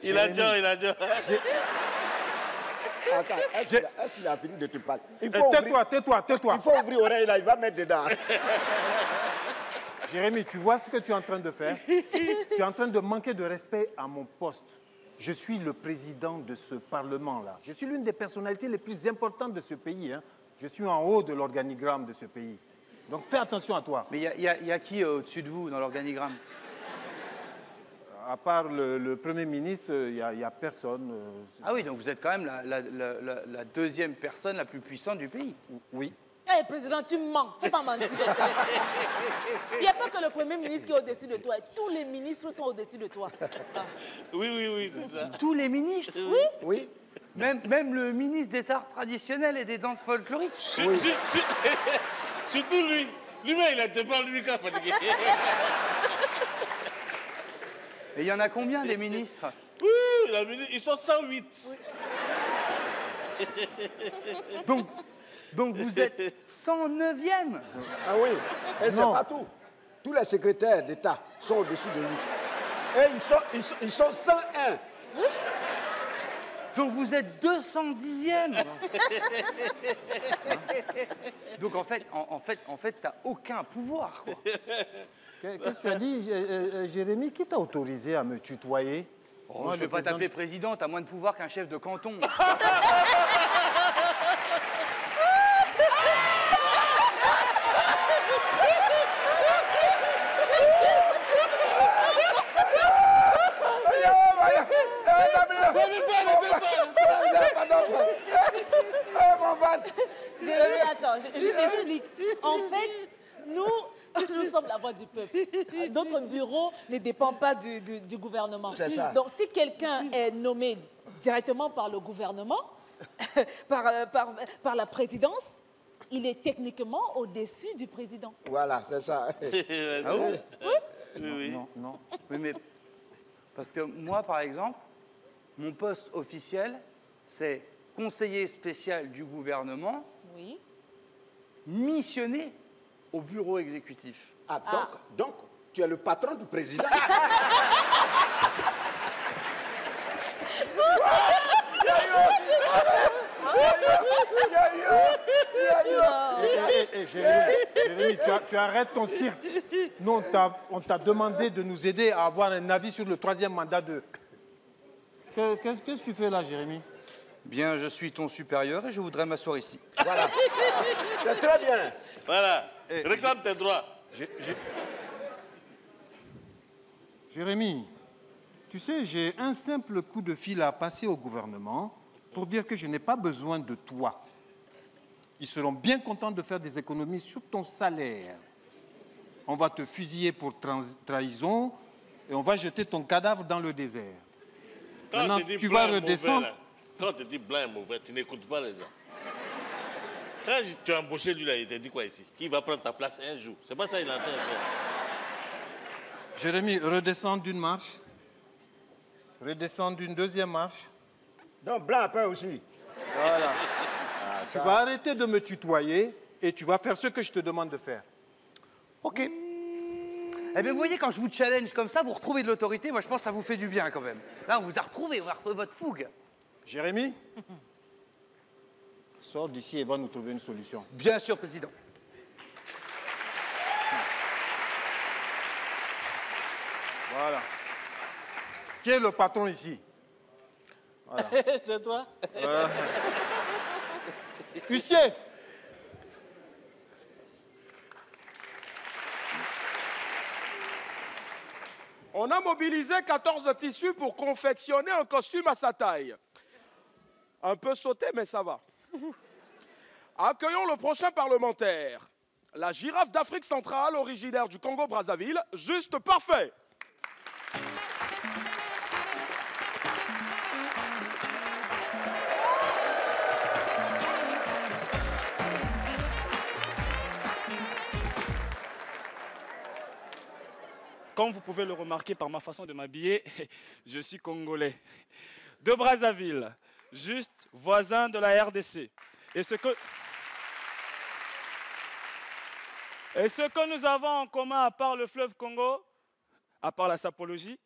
Il a dit. Attends, est-ce qu'il a fini de te parler? Tais-toi. Il faut ouvrir l'oreille là, il va mettre dedans. Jérémy, tu vois ce que tu es en train de faire? Tu es en train de manquer de respect à mon poste. je suis le président de ce Parlement-là. Je suis l'une des personnalités les plus importantes de ce pays. Hein. Je suis en haut de l'organigramme de ce pays. Donc fais attention à toi. Mais il y a qui au-dessus de vous dans l'organigramme? À part le Premier ministre, il n'y a personne. Ah oui, donc vous êtes quand même la deuxième personne la plus puissante du pays. Oui. Hé, président, tu mens. Faut pas mentir. Il n'y a pas que le Premier ministre qui est au-dessus de toi. Tous les ministres sont au-dessus de toi. Oui, c'est ça. Tous les ministres? Oui. Oui. Même le ministre des Arts traditionnels et des danses folkloriques? Surtout lui. Lui-même, il a devant lui quand fatigué. Et il y en a combien des ministres? Oui, ils sont 108. Oui. Donc vous êtes 109e? Ah oui, et c'est pas tout. Tous les secrétaires d'État sont au-dessus de lui. Et ils sont 101. Donc vous êtes 210e. Donc en fait, t'as aucun pouvoir, quoi. Qu'est-ce que tu as dit, Jérémy? Qui t'a autorisé à me tutoyer? Moi, je ne vais pas t'appeler président, t'as moins de pouvoir qu'un chef de canton. Jérémy, attends, je t'explique. En fait, nous sommes la voix du peuple. Notre bureau ne dépend pas du gouvernement. C'est ça. Donc, si quelqu'un est nommé directement par le gouvernement, par la présidence, il est techniquement au-dessus du président. Voilà, c'est ça. Ah oui? Oui. Non. Oui, mais parce que moi, par exemple, mon poste officiel, c'est conseiller spécial du gouvernement, Oui. missionné au bureau exécutif. Ah, donc, tu es le patron du président. Jérémy, tu arrêtes ton cirque. Nous, on t'a demandé de nous aider à avoir un avis sur le 3e mandat de... Qu'est-ce que tu fais là, Jérémy? Bien, je suis ton supérieur et je voudrais m'asseoir ici. Voilà. C'est très bien. Voilà. Réclame tes droits. Jérémy, tu sais, j'ai un simple coup de fil à passer au gouvernement pour dire que je n'ai pas besoin de toi. Ils seront bien contents de faire des économies sur ton salaire. On va te fusiller pour trahison et on va jeter ton cadavre dans le désert. Maintenant, tu vas redescendre. Quand on te dit blanc et mauvais, tu n'écoutes pas les gens. Quand tu as embauché lui là, il t'a dit quoi ici? Qui va prendre ta place un jour? C'est pas ça qu'il entend faire. Jérémy, redescends d'une marche. Redescends d'une deuxième marche. Donc, blanc après aussi. Voilà. Tu vas arrêter de me tutoyer et tu vas faire ce que je te demande de faire. OK. Eh bien, vous voyez, quand je vous challenge comme ça, vous retrouvez de l'autorité. Moi, je pense que ça vous fait du bien, quand même. Là, on vous a retrouvé, votre fougue. Jérémy, sors d'ici et va nous trouver une solution. Bien sûr, président. Voilà. Qui est le patron ici? Voilà. C'est toi? Huissier! On a mobilisé 14 tissus pour confectionner un costume à sa taille. Un peu sauté, mais ça va. Accueillons le prochain parlementaire. La girafe d'Afrique centrale, originaire du Congo-Brazzaville, juste parfait. Comme vous pouvez le remarquer par ma façon de m'habiller, je suis congolais. De Brazzaville, juste voisin de la RDC. Et ce que nous avons en commun, à part le fleuve Congo, à part la sapologie,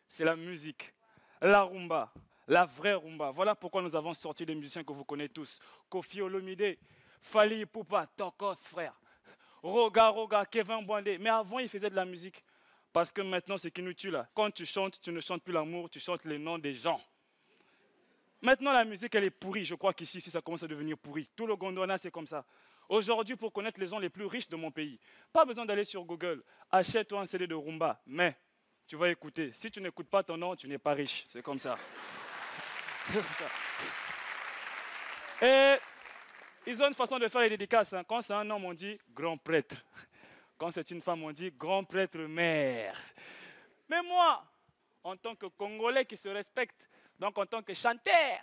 c'est la musique, la rumba, la vraie rumba. Voilà pourquoi nous avons sorti des musiciens que vous connaissez tous. Kofi Olomide, Fally Ipupa, Tokos frère, Roga, Kevin Boindé. Mais avant, ils faisaient de la musique. Parce que maintenant, ce qui nous tue là, quand tu chantes, tu ne chantes plus l'amour, tu chantes les noms des gens. Maintenant, la musique, elle est pourrie. Je crois qu'ici, ça commence à devenir pourri. Tout le Gondwana, c'est comme ça. Aujourd'hui, pour connaître les gens les plus riches de mon pays, pas besoin d'aller sur Google. Achète-toi un CD de rumba, mais tu vas écouter. Si tu n'écoutes pas ton nom, tu n'es pas riche. C'est comme ça. C'est comme ça. Et ils ont une façon de faire les dédicaces. Hein. Quand c'est un homme, on dit grand prêtre. Quand c'est une femme, on dit grand prêtre mère. Mais moi, en tant que Congolais qui se respecte, donc en tant que chanteur,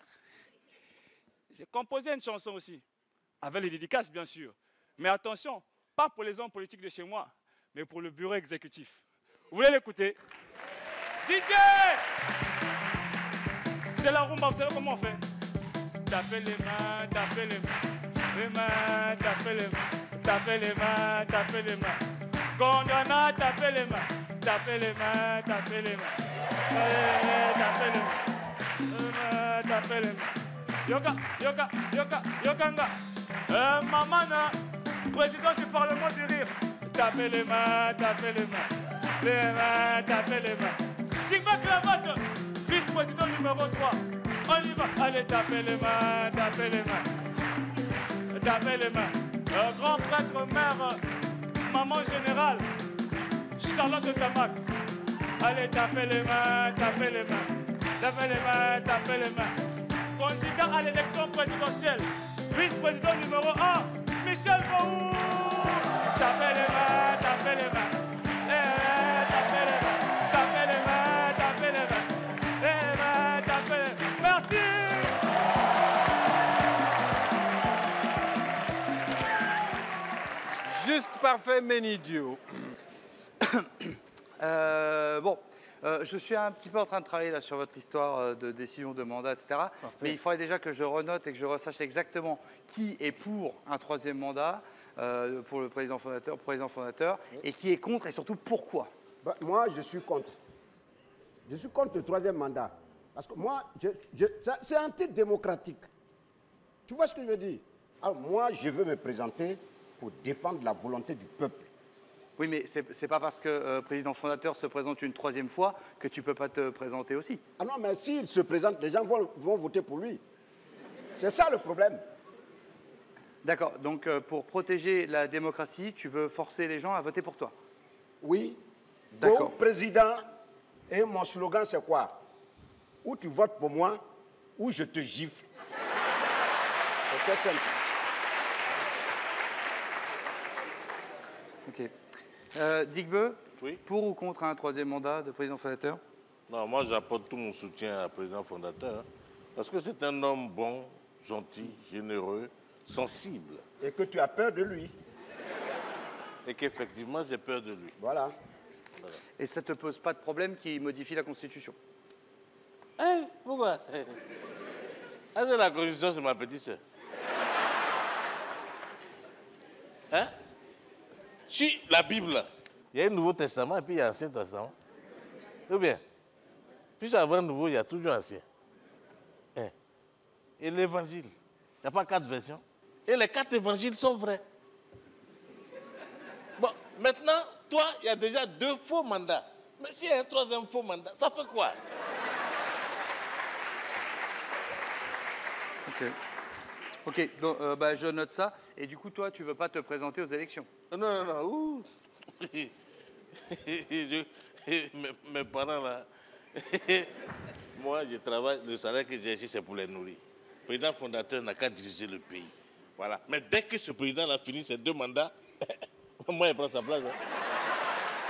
j'ai composé une chanson aussi. Avec les dédicaces, bien sûr. Mais attention, pas pour les hommes politiques de chez moi, mais pour le bureau exécutif. Vous voulez l'écouter? DJ! C'est la rumba, vous savez comment on fait? Tapez les mains, tapez les mains. Les mains, tapez les mains. Tapez les mains, tapez les mains. Gondwana, tapez les mains. Tapez les mains, tapez les mains. Tapez les mains. Tapez les mains. Yoka, yoka, yoka, yokanga. Mamana, président du Parlement du Rire. Tapez les mains, tapez les mains. Les mains, tapez les mains. Sigma Cravate, vice-président numéro 3. On y va. Allez, tapez les mains, tapez les mains. Tapez les mains. Grand prêtre, mère, maman générale, Charlotte de Tamac. Allez, tapez les mains, tapez les mains. Tapez les mains, tapez les mains. Candidat à l'élection présidentielle, vice-président numéro 1, Michel Bohou. Tapez les mains, tapez les mains. Tapez les mains, tapez les mains, tapez les mains. Tapez les mains. Merci. Juste parfait, Ménidio. Je suis un petit peu en train de travailler là sur votre histoire de décision de mandat, etc. Parfait. Mais il faudrait déjà que je renote et que je resache exactement qui est pour un troisième mandat pour le président fondateur et qui est contre et surtout pourquoi. Moi, je suis contre. Je suis contre le troisième mandat. Parce que moi, c'est antidémocratique. Tu vois ce que je veux dire? Alors moi, je veux me présenter pour défendre la volonté du peuple. Oui, mais ce n'est pas parce que président fondateur se présente une troisième fois que tu ne peux pas te présenter aussi. Ah non, mais s'il se présente, les gens vont voter pour lui. C'est ça le problème. D'accord, donc pour protéger la démocratie, tu veux forcer les gens à voter pour toi? Oui. D'accord. Pour président, et mon slogan c'est quoi? Ou tu votes pour moi, ou je te gifle. C'est très simple. Ok. Digbeu, oui. Pour ou contre un troisième mandat de président fondateur? Non, moi j'apporte tout mon soutien à président fondateur, hein, parce que c'est un homme bon, gentil, généreux, sensible. Et que tu as peur de lui. Et qu'effectivement j'ai peur de lui. Voilà. Et ça ne te pose pas de problème qu'il modifie la Constitution? Hein? Pourquoi? La Constitution, c'est ma petite soeur. Hein? Sur la Bible, il y a un Nouveau Testament et puis il y a l'Ancien Testament. Ou bien, puis avant le Nouveau, il y a toujours l'Ancien. Hein? Et l'Évangile, il n'y a pas 4 versions. Et les 4 évangiles sont vrais. Bon, maintenant, toi, il y a déjà 2 faux mandats. Mais s'il y a un 3e faux mandat, ça fait quoi? Ok. Ok, donc je note ça. Et du coup, toi, tu ne veux pas te présenter aux élections? Non. Ouh. Mes parents, là, moi, je travaille, le salaire que j'ai ici, c'est pour les nourrir. Le président fondateur n'a qu'à diriger le pays. Voilà. Mais dès que ce président a fini ses 2 mandats, moi, il prend sa place.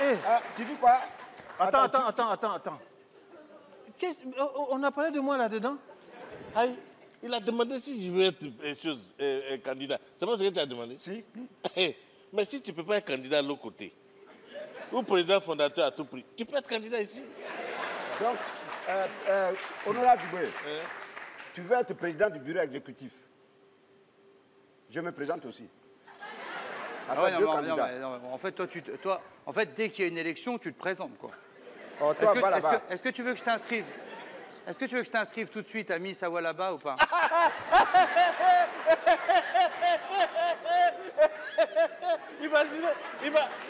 Hein. Tu dis quoi? Attends. On a parlé de moi là-dedans? Aïe. Il a demandé si je veux être candidat. C'est pas ce que tu as demandé? Si. Mais si tu ne peux pas être candidat de l'autre côté, ou président fondateur à tout prix, tu peux être candidat ici. Donc, honorable Duboué, tu veux être président du bureau exécutif. Je me présente aussi. En fait, toi, dès qu'il y a une élection, tu te présentes, quoi. Oh, Est-ce que tu veux que je t'inscrive? Est-ce que tu veux que je t'inscrive tout de suite à Miss Awalaba ou pas?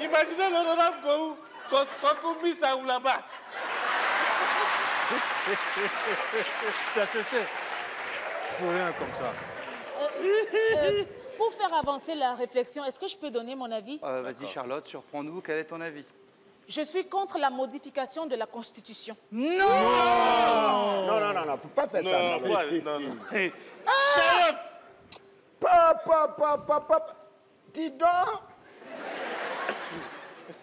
Imaginez l'honorable Gou Quand mis ça ou là-bas. Ça cessé. Il faut rien comme ça. Pour faire avancer la réflexion, est-ce que je peux donner mon avis? Vas-y Charlotte, surprends-nous, quel est ton avis? Je suis contre la modification de la Constitution. Non, non, non, non, faut pas faire ça. Non. Charlotte! Papa, dis donc.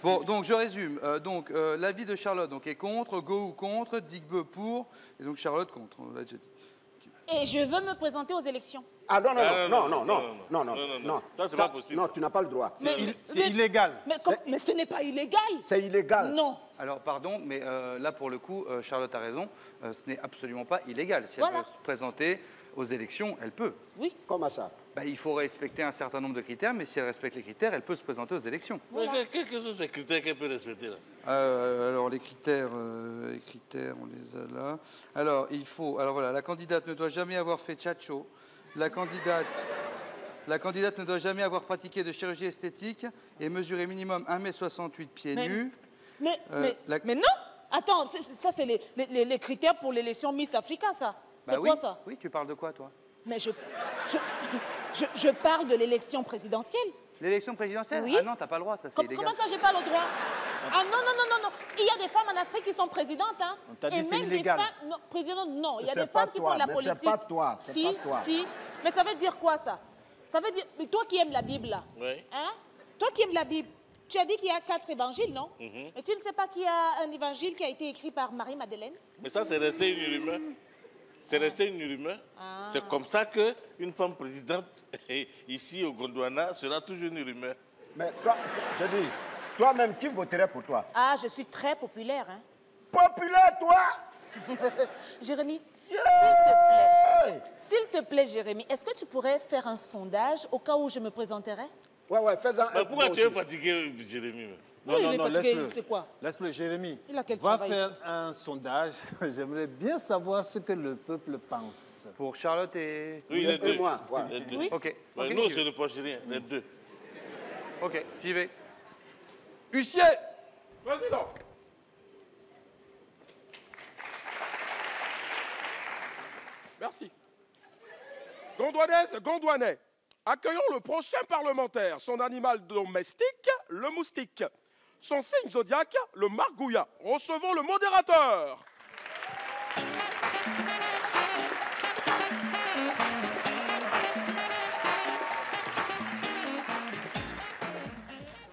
Bon, donc je résume. L'avis de Charlotte donc, est contre, Go ou contre, Digbe pour, et donc Charlotte contre, on l'a déjà dit. Et je veux me présenter aux élections. Ah non. Ça, c'est pas possible. Non, tu n'as pas le droit. C'est illégal. Mais ce n'est pas illégal. C'est illégal. Non. Alors, pardon, mais là, pour le coup, Charlotte a raison, ce n'est absolument pas illégal. Si elle veut se présenter aux élections, elle peut. Oui. Comment ça? Il faut respecter un certain nombre de critères, mais si elle respecte les critères, elle peut se présenter aux élections. Voilà. Quels sont ces critères qu'elle peut respecter là? Alors, les critères, on les a là. Alors, voilà, la candidate ne doit jamais avoir fait tchatcho. La candidate ne doit jamais avoir pratiqué de chirurgie esthétique et mesurer minimum 1,68 m pieds nus. Mais non. Attends, ça c'est les critères pour l'élection Miss Africa, ça. C'est quoi ça? Oui, tu parles de quoi, toi? Mais je parle de l'élection présidentielle. L'élection présidentielle? Oui. Ah non, t'as pas le droit, ça c'est illégal. Comment ça, j'ai pas le droit? Ah non. Il y a des femmes en Afrique qui sont présidentes, hein. On t'a dit c'est illégal. Des femmes, non, présidentes, non. Il y a des femmes qui font la politique. C'est pas toi, c'est pas toi. Si. Mais ça veut dire quoi, ça? Ça veut dire, mais toi qui aimes la Bible, là. Oui. Hein? Toi qui aimes la Bible, tu as dit qu'il y a 4 évangiles, non? Et tu ne sais pas qu'il y a un évangile qui a été écrit par Marie-Madeleine? Mais ça, c'est resté une rumeur. C'est resté une rumeur. C'est comme ça qu'une femme présidente ici au Gondwana sera toujours une rumeur. Mais je dis, toi-même, qui voterait pour toi? Ah, je suis très populaire, hein. Populaire, toi? Jérémy, Yeah! s'il te plaît, Jérémy, est-ce que tu pourrais faire un sondage au cas où je me présenterai? Ouais, fais-en. Mais pourquoi tu es fatigué, Jérémy? Non, laisse-le. C'est quoi? Laisse-le, Jérémy. Il a quel Va travail faire ici? un sondage. J'aimerais bien savoir ce que le peuple pense. Pour Charlotte et... Oui, les deux. Et moi, ouais. Les deux. Oui. Ok. Nous, c'est le rien, les deux. Ok, j'y vais. Huissier! Président. Merci. Gondouanaises, Gondouanais, accueillons le prochain parlementaire. Son animal domestique, le moustique. Son signe zodiaque, le margouillat. Recevons le modérateur.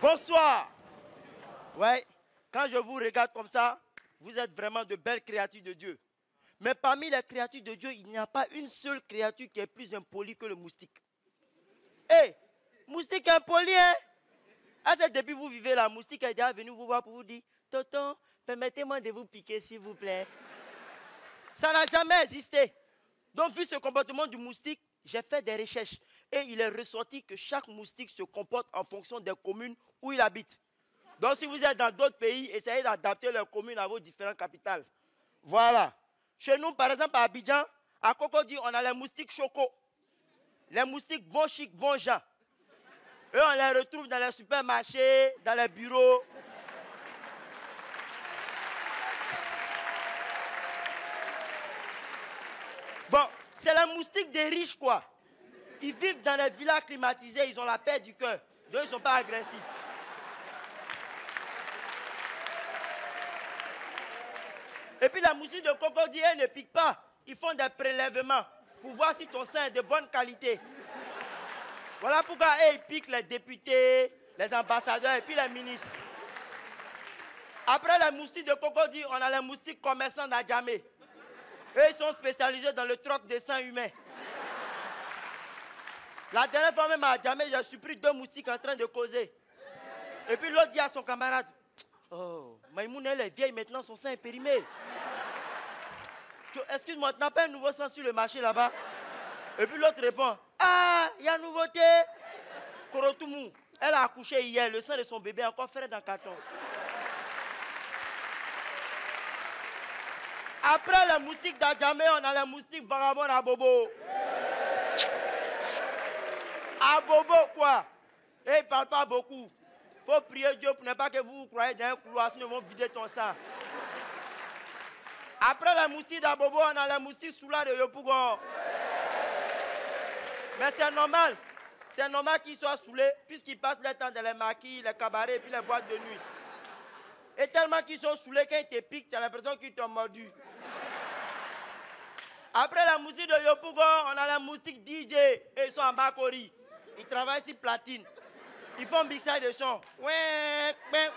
Bonsoir. Ouais, quand je vous regarde comme ça, vous êtes vraiment de belles créatures de Dieu. Mais parmi les créatures de Dieu, il n'y a pas une seule créature qui est plus impolie que le moustique. Hé, moustique impoli, hein? Ah, c'est depuis que vous vivez là, moustique est déjà venu vous voir pour vous dire, tonton, permettez-moi de vous piquer, s'il vous plaît. Ça n'a jamais existé. Donc, vu ce comportement du moustique, j'ai fait des recherches. Et il est ressorti que chaque moustique se comporte en fonction des communes où il habite. Donc, si vous êtes dans d'autres pays, essayez d'adapter leurs communes à vos différentes capitales. Voilà. Chez nous, par exemple, à Abidjan, à Cocody, on a les moustiques choco. Les moustiques bon chic, bon gens. Eux, on les retrouve dans les supermarchés, dans les bureaux. Bon, c'est les moustiques des riches, quoi. Ils vivent dans les villas climatisées, ils ont la paix du cœur. Donc, ils ne sont pas agressifs. Et puis, la moustique de Cocody, elle ne pique pas. Ils font des prélèvements pour voir si ton sang est de bonne qualité. Voilà pourquoi ils piquent les députés, les ambassadeurs et puis les ministres. Après les moustiques de Cocody, on a les moustiques commerçants d'Adjamé. Eux, ils sont spécialisés dans le troc des sangs humains. La dernière fois même à Adjamé, j'ai surpris 2 moustiques en train de causer. Et puis l'autre dit à son camarade, oh, Maïmoune, elle est vieille maintenant, son sang est périmé. Excuse-moi, tu n'as pas un nouveau sang sur le marché là-bas? Et puis l'autre répond, ah, il y a une nouveauté. Korotoumou, elle a accouché hier, le sang de son bébé est encore frais dans le carton. Après les moustiques d'Adjamé, on a les moustiques vagabonds à Bobo. À Bobo, quoi? Et ils ne parlent pas beaucoup. faut prier Dieu pour ne pas que vous croyez dans un couloir, sinon ils vont vider ton sang. Après la moussie d'Abobo, on a la moussie Soula de Yopougon. Mais c'est normal. C'est normal qu'ils soient saoulés, puisqu'ils passent le temps dans les maquis, les cabarets et puis les boîtes de nuit. Et tellement qu'ils sont saoulés, quand ils te piquent, tu as l'impression qu'ils t'ont mordu. Après la musique de Yopougon, on a la musique DJ. Et ils sont en Bakori. Ils travaillent sur platine. Ils font mixage de son. Ouais, ouais.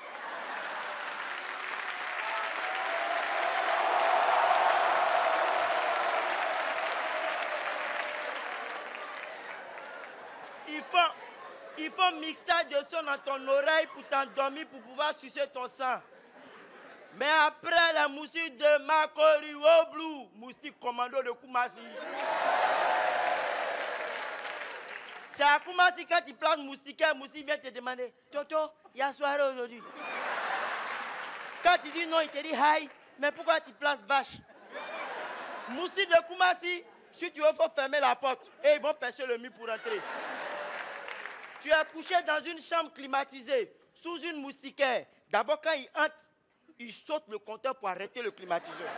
Il faut mixage de son dans ton oreille pour t'endormir, pour pouvoir sucer ton sang. Mais après la musique de Makori Woblu, moustique commando de Koumassi. C'est à Koumassi quand tu places moustiquaire, moustique vient te demander, Toto, il y a soirée aujourd'hui. Quand tu dis non, il te dit hi, mais pourquoi tu places bâche? Moustique de Koumassi, si tu veux, il faut fermer la porte et ils vont percer le mur pour entrer. Tu es couché dans une chambre climatisée, sous une moustiquaire. D'abord, quand il entre, il saute le compteur pour arrêter le climatiseur.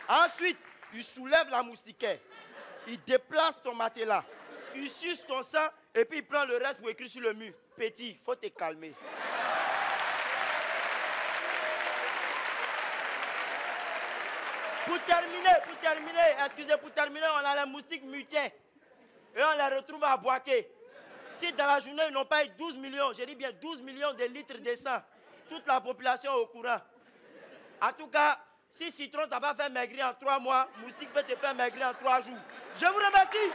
Ensuite, il soulève la moustiquaire. Il déplace ton matelas. Il suce ton sang et puis il prend le reste pour écrire sur le mur. Petit, il faut te calmer. Pour terminer, on a les moustiques mutins. Et on les retrouve à Boaké. Si dans la journée, ils n'ont pas eu 12 millions, je dis bien 12 millions de litres de sang, toute la population est au courant. En tout cas, si Citron t'a pas fait maigrir en 3 mois, Moustique peut te faire maigrir en 3 jours. Je vous remercie.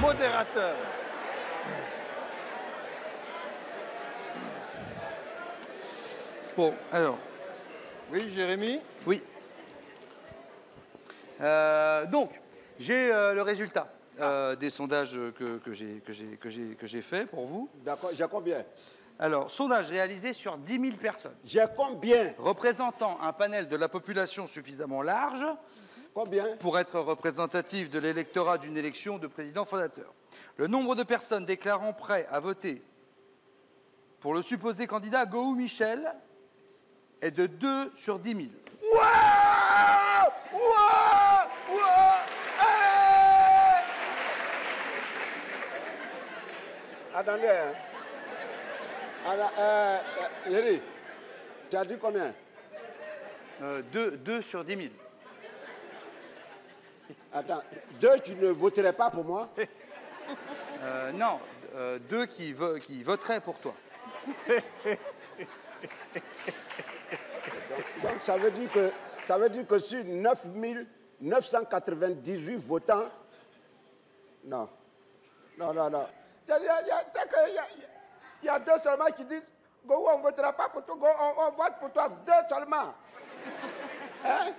Modérateur. Bon, alors. Oui, Jérémy? Oui. Donc, j'ai le résultat des sondages que j'ai fait pour vous. D'accord, j'ai combien? Alors, sondage réalisé sur 10 000 personnes. J'ai combien? Représentant un panel de la population suffisamment large. Combien? Pour être représentatif de l'électorat d'une élection de président fondateur. Le nombre de personnes déclarant prêt à voter pour le supposé candidat Gohou Michel est de 2 sur 10 000. Attendez, hein. Yeri, tu as dit combien? 2 sur 10 000. Attends, 2 qui ne voteraient pas pour moi? Non, 2 qui voteraient pour toi. Donc ça veut dire que sur 9 998 votants, non. Il y a 2 seulement qui disent Gohou, on ne votera pas pour toi, on vote pour toi, 2 seulement. Hein?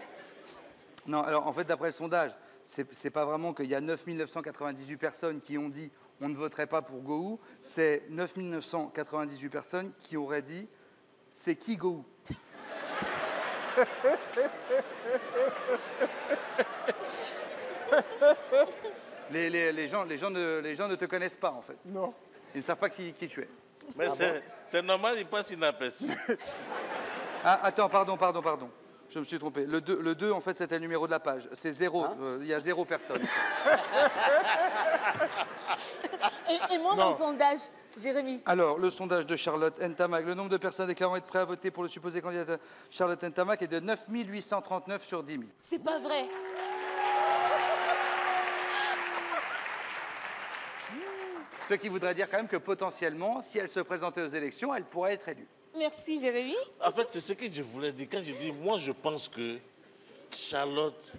Non, alors en fait, d'après le sondage, c'est pas vraiment qu'il y a 9 998 personnes qui ont dit on ne voterait pas pour Gohou, c'est 9 998 personnes qui auraient dit c'est qui Gohou? Les gens ne te connaissent pas en fait. Non. Ils ne savent pas qui tu es. Mais c'est normal, il passe inaperçu. Ah, attends, pardon. Je me suis trompé. Le 2, en fait, c'était le numéro de la page. C'est 0. Il y a 0 personne. Et moi, mon sondage, Jérémy? Alors, le sondage de Charlotte Ntamak. Le nombre de personnes déclarant être prêtes à voter pour le supposé candidat Charlotte Ntamak est de 9 839 sur 10 000. C'est pas vrai. Ce qui voudrait dire quand même que potentiellement, si elle se présentait aux élections, elle pourrait être élue. Merci, Jérémy. En fait, c'est ce que je voulais dire. Quand je dis, moi, je pense que Charlotte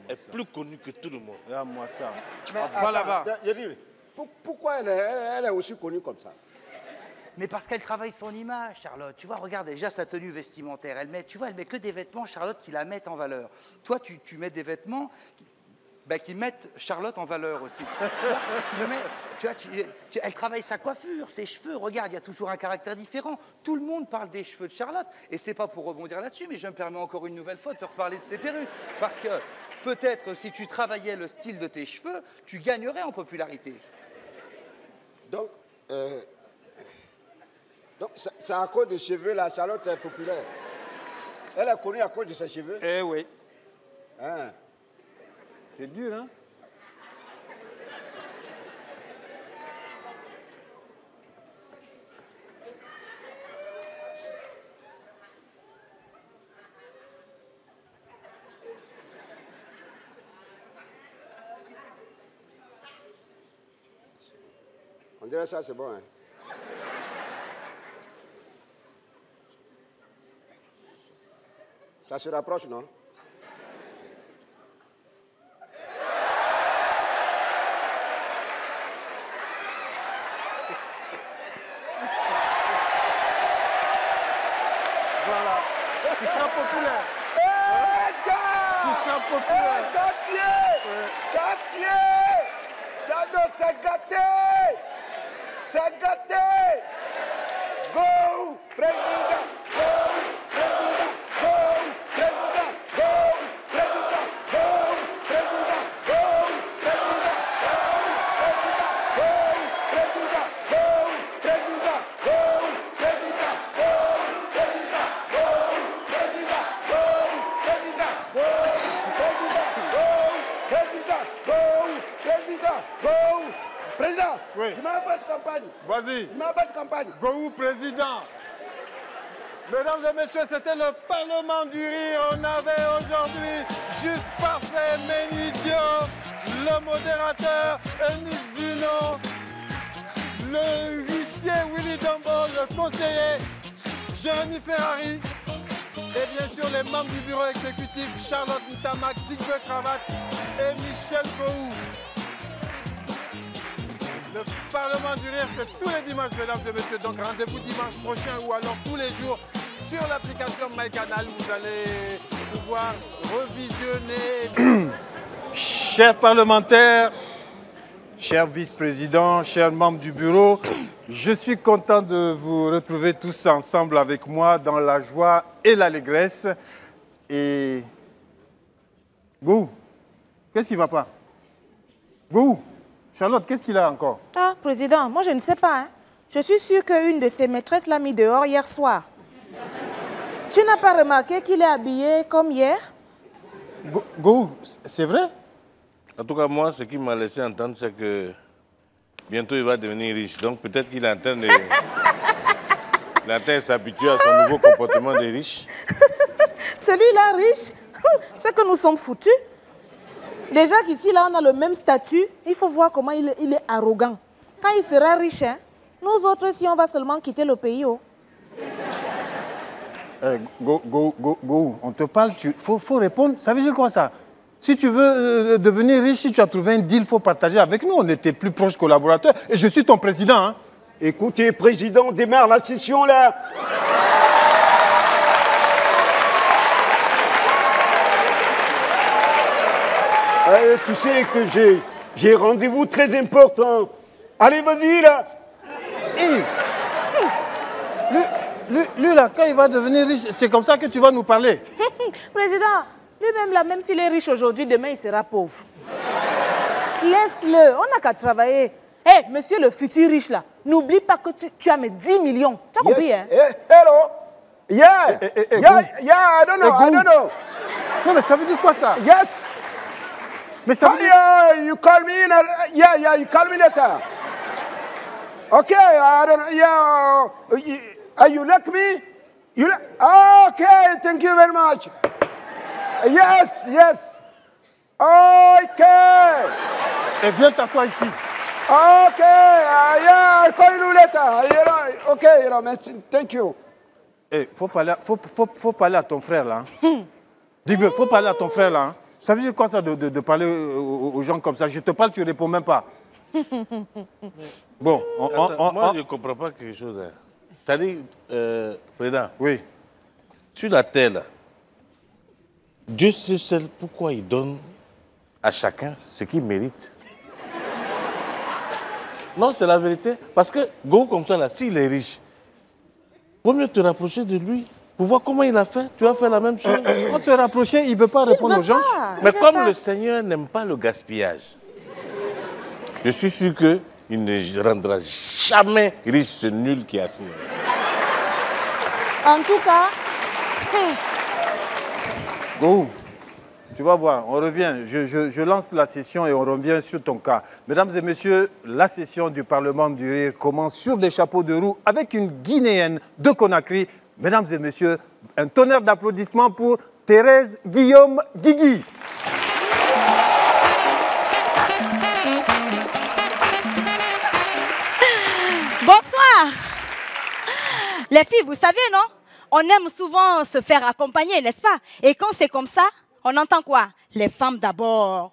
est plus connue que tout le monde. Regarde-moi ça. Va là-bas. Pourquoi elle est aussi connue comme ça? Mais parce qu'elle travaille son image, Charlotte. Tu vois, regarde déjà sa tenue vestimentaire. Elle met que des vêtements, Charlotte, qui la mettent en valeur. Toi, tu mets des vêtements qui mettent Charlotte en valeur aussi. Elle travaille sa coiffure, ses cheveux. Regarde, il y a toujours un caractère différent. Tout le monde parle des cheveux de Charlotte. Et c'est pas pour rebondir là-dessus, mais je me permets encore une nouvelle fois de te reparler de ses perruques. Parce que peut-être si tu travaillais le style de tes cheveux, tu gagnerais en popularité. Donc c'est à cause des cheveux, la Charlotte est populaire. Elle est connue à cause de ses cheveux. Eh oui. Hein? C'est dur, hein? On dirait ça, c'est bon, hein? Ça se rapproche, non? Voilà. Tu seras populaire. Tu seras populaire. Ça tient! Ça tient! Ça doit se gâter! C'est gâté! Go! Président! Go! Président! Go! Président! Go! Président! Go! Président! Go! Président! Go! Président! Go! Président! Go! Président! Go! Président! Go! Président! Go! Président! Go! Président! Go! Président! Go! Président, oui. Il m'a pas de campagne. Vas-y. Il m'a pas de campagne. Go président. Mesdames et messieurs, c'était le Parlement du Rire. On avait aujourd'hui Juste Parfait, Ménidio, le modérateur, Enis Zuno, le huissier Willy Dombo, le conseiller Jérémy Ferrari et bien sûr les membres du bureau exécutif Charlotte Ntamak, Dick Cravate et Michel Gou. Le Parlement du Rire, c'est tous les dimanches, mesdames et messieurs. Donc rendez-vous dimanche prochain ou alors tous les jours sur l'application MyCanal. Vous allez pouvoir revisionner. Chers parlementaires, chers vice-présidents, chers membres du bureau, je suis content de vous retrouver tous ensemble avec moi dans la joie et l'allégresse. Et... Gou, qu'est-ce qui ne va pas? Gou, Charlotte, qu'est-ce qu'il a encore? Ah, président, moi je ne sais pas. Hein. Je suis sûre qu'une de ses maîtresses l'a mis dehors hier soir. Tu n'as pas remarqué qu'il est habillé comme hier? Gou, c'est vrai? En tout cas, moi, ce qui m'a laissé entendre, c'est que bientôt il va devenir riche. Donc peut-être qu'il est en train de... Il est en train de s'habituer à son nouveau comportement de riche. Celui-là riche, c'est que nous sommes foutus. Déjà qu'ici, là, on a le même statut. Il faut voir comment il est arrogant. Quand il sera riche, hein, nous autres, si on va seulement quitter le pays. Oh. Go, on te parle, faut répondre. Ça veut dire quoi ça? Si tu veux devenir riche, si tu as trouvé un deal, il faut partager avec nous. On était plus proches collaborateurs. Et je suis ton président. Hein. Écoutez, président, démarre la session là. Tu sais que j'ai rendez-vous très important. Allez, vas-y, là. Lui, là, quand il va devenir riche, c'est comme ça que tu vas nous parler. Président, lui-même, là, même s'il est riche aujourd'hui, demain, il sera pauvre. Laisse-le, on n'a qu'à travailler. Hé, monsieur le futur riche, là, n'oublie pas que tu as mes 10 millions. Tu as compris, hein? Hello. Yeah. I don't know. Non, mais ça veut dire quoi, ça? Yes. Mais ça veut dire... you call me in you call me later. Okay, I don't know. You like me? Okay, thank you very much. Yes. Okay. Et viens t'asseoir ici. Okay, I call you later. Okay, thank you. Faut parler à ton frère, là. Dis-moi, faut parler à ton frère, là. Ça veut dire quoi, ça, de parler aux gens comme ça? Je te parle, tu ne réponds même pas. Bon, moi, je ne comprends pas quelque chose. Hein. Tu as dit, président, oui. Sur la terre, là, Dieu sait seul pourquoi il donne à chacun ce qu'il mérite. Non, c'est la vérité. Parce que, Go, comme ça, là, s'il est riche, il vaut mieux te rapprocher de lui. Pour voir comment il a fait, tu vas faire la même chose. On se rapprocher, il ne veut pas répondre aux gens. Mais comme le Seigneur n'aime pas le gaspillage, je suis sûr qu'il ne rendra jamais riche ce nul qui est assis. En tout cas... Go. Tu vas voir, on revient. Je lance la session et on revient sur ton cas. Mesdames et messieurs, la session du Parlement du Rire commence sur des chapeaux de roue avec une Guinéenne de Conakry. Mesdames et messieurs, un tonnerre d'applaudissements pour Thérèse Guillaume Guigui. Bonsoir. Les filles, vous savez, non? On aime souvent se faire accompagner, n'est-ce pas? Et quand c'est comme ça, on entend quoi? Les femmes d'abord.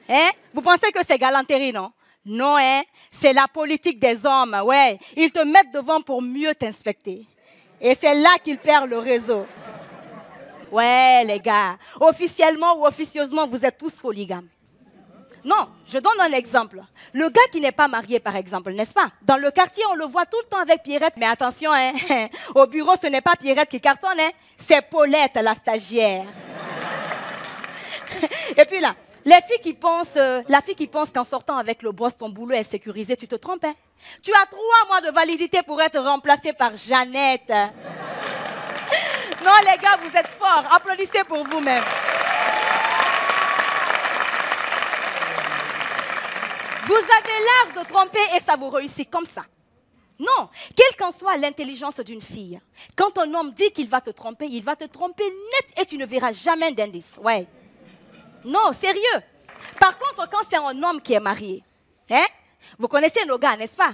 Hein? Vous pensez que c'est galanterie, non? Non, hein? C'est la politique des hommes, ouais. Ils te mettent devant pour mieux t'inspecter. Et c'est là qu'ils perdent le réseau. Ouais, les gars. Officiellement ou officieusement, vous êtes tous polygames. Non, je donne un exemple. Le gars qui n'est pas marié, par exemple, n'est-ce pas? Dans le quartier, on le voit tout le temps avec Pierrette. Mais attention, hein, au bureau, ce n'est pas Pierrette qui cartonne, hein, c'est Paulette, la stagiaire. Et puis là, la fille qui pense qu'en sortant avec le boss, ton boulot est sécurisé, tu te trompes. Hein? Tu as 3 mois de validité pour être remplacée par Jeannette. Non, les gars, vous êtes forts. Applaudissez pour vous-même. Vous avez l'art de tromper et ça vous réussit comme ça. Non, quelle qu'en soit l'intelligence d'une fille, quand un homme dit qu'il va te tromper, il va te tromper net et tu ne verras jamais d'indice. Ouais. Non, sérieux. Par contre, quand c'est un homme qui est marié, hein, vous connaissez nos gars, n'est-ce pas?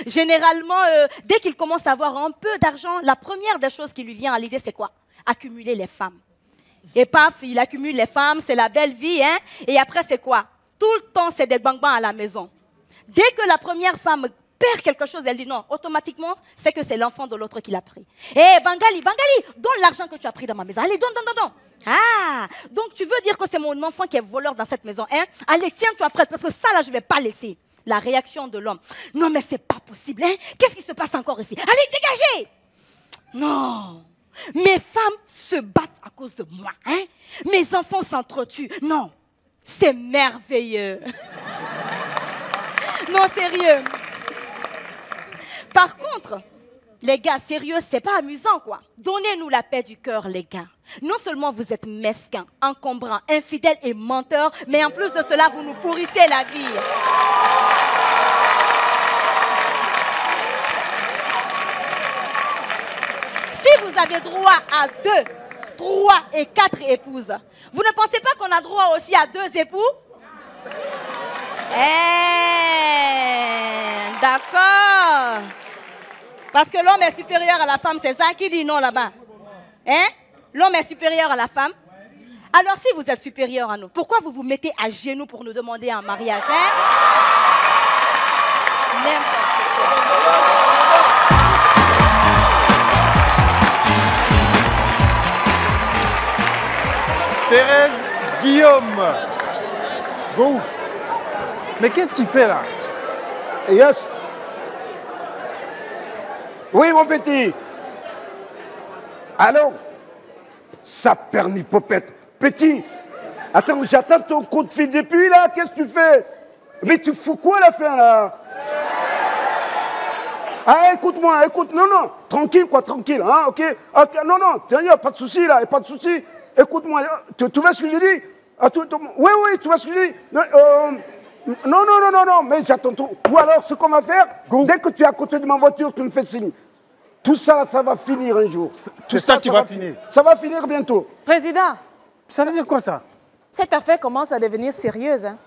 Généralement, dès qu'il commence à avoir un peu d'argent, la première des choses qui lui vient à l'idée, c'est quoi? Accumuler les femmes. Et paf, il accumule les femmes, c'est la belle vie, hein? Et après, c'est quoi? Tout le temps, c'est des bang-bang à la maison. Dès que la première femme perd quelque chose, elle dit non. Automatiquement, c'est que c'est l'enfant de l'autre qui l'a pris. Hé, Bangali, donne l'argent que tu as pris dans ma maison. Allez, donne. Ah, donc tu veux dire que c'est mon enfant qui est voleur dans cette maison, hein? Allez, tiens-toi prête, parce que ça, là, je ne vais pas laisser. La réaction de l'homme. Non, mais c'est pas possible, hein? Qu'est-ce qui se passe encore ici? Allez, dégagez! Non. Mes femmes se battent à cause de moi, hein? Mes enfants s'entretuent. Non. C'est merveilleux. Non, sérieux. Par contre, les gars, sérieux, c'est pas amusant, quoi. Donnez-nous la paix du cœur, les gars. Non seulement vous êtes mesquins, encombrants, infidèles et menteurs, mais en plus de cela, vous nous pourrissez la vie. Si vous avez droit à 2, 3 et 4 épouses, vous ne pensez pas qu'on a droit aussi à 2 époux? D'accord. Parce que l'homme est supérieur à la femme, c'est ça qui dit non là-bas. Hein? L'homme est supérieur à la femme. Alors si vous êtes supérieur à nous, pourquoi vous vous mettez à genoux pour nous demander un mariage, hein? N'importe quoi. Thérèse Guillaume. Go. Mais qu'est-ce qu'il fait là? Yes. Oui, mon petit. Allô? Sapernipopette. Petit. Attends, j'attends ton coup de fil depuis là. Qu'est-ce que tu fais? Mais tu fous quoi à la fin là? Ah, écoute-moi, écoute. Non, tranquille quoi, tranquille. Hein, ok, non, il n'y a pas de souci là, pas de souci. Écoute-moi, tu vois ce que je dis? Oui, tu vois ce que je dis? Non, mais j'attends tout. Ou alors, ce qu'on va faire, dès que tu es à côté de ma voiture, tu me fais signe. Tout ça, ça va finir un jour. C'est ça qui va finir. Ça va finir bientôt. Président. Ça veut dire quoi ça? Cette affaire commence à devenir sérieuse. Hein?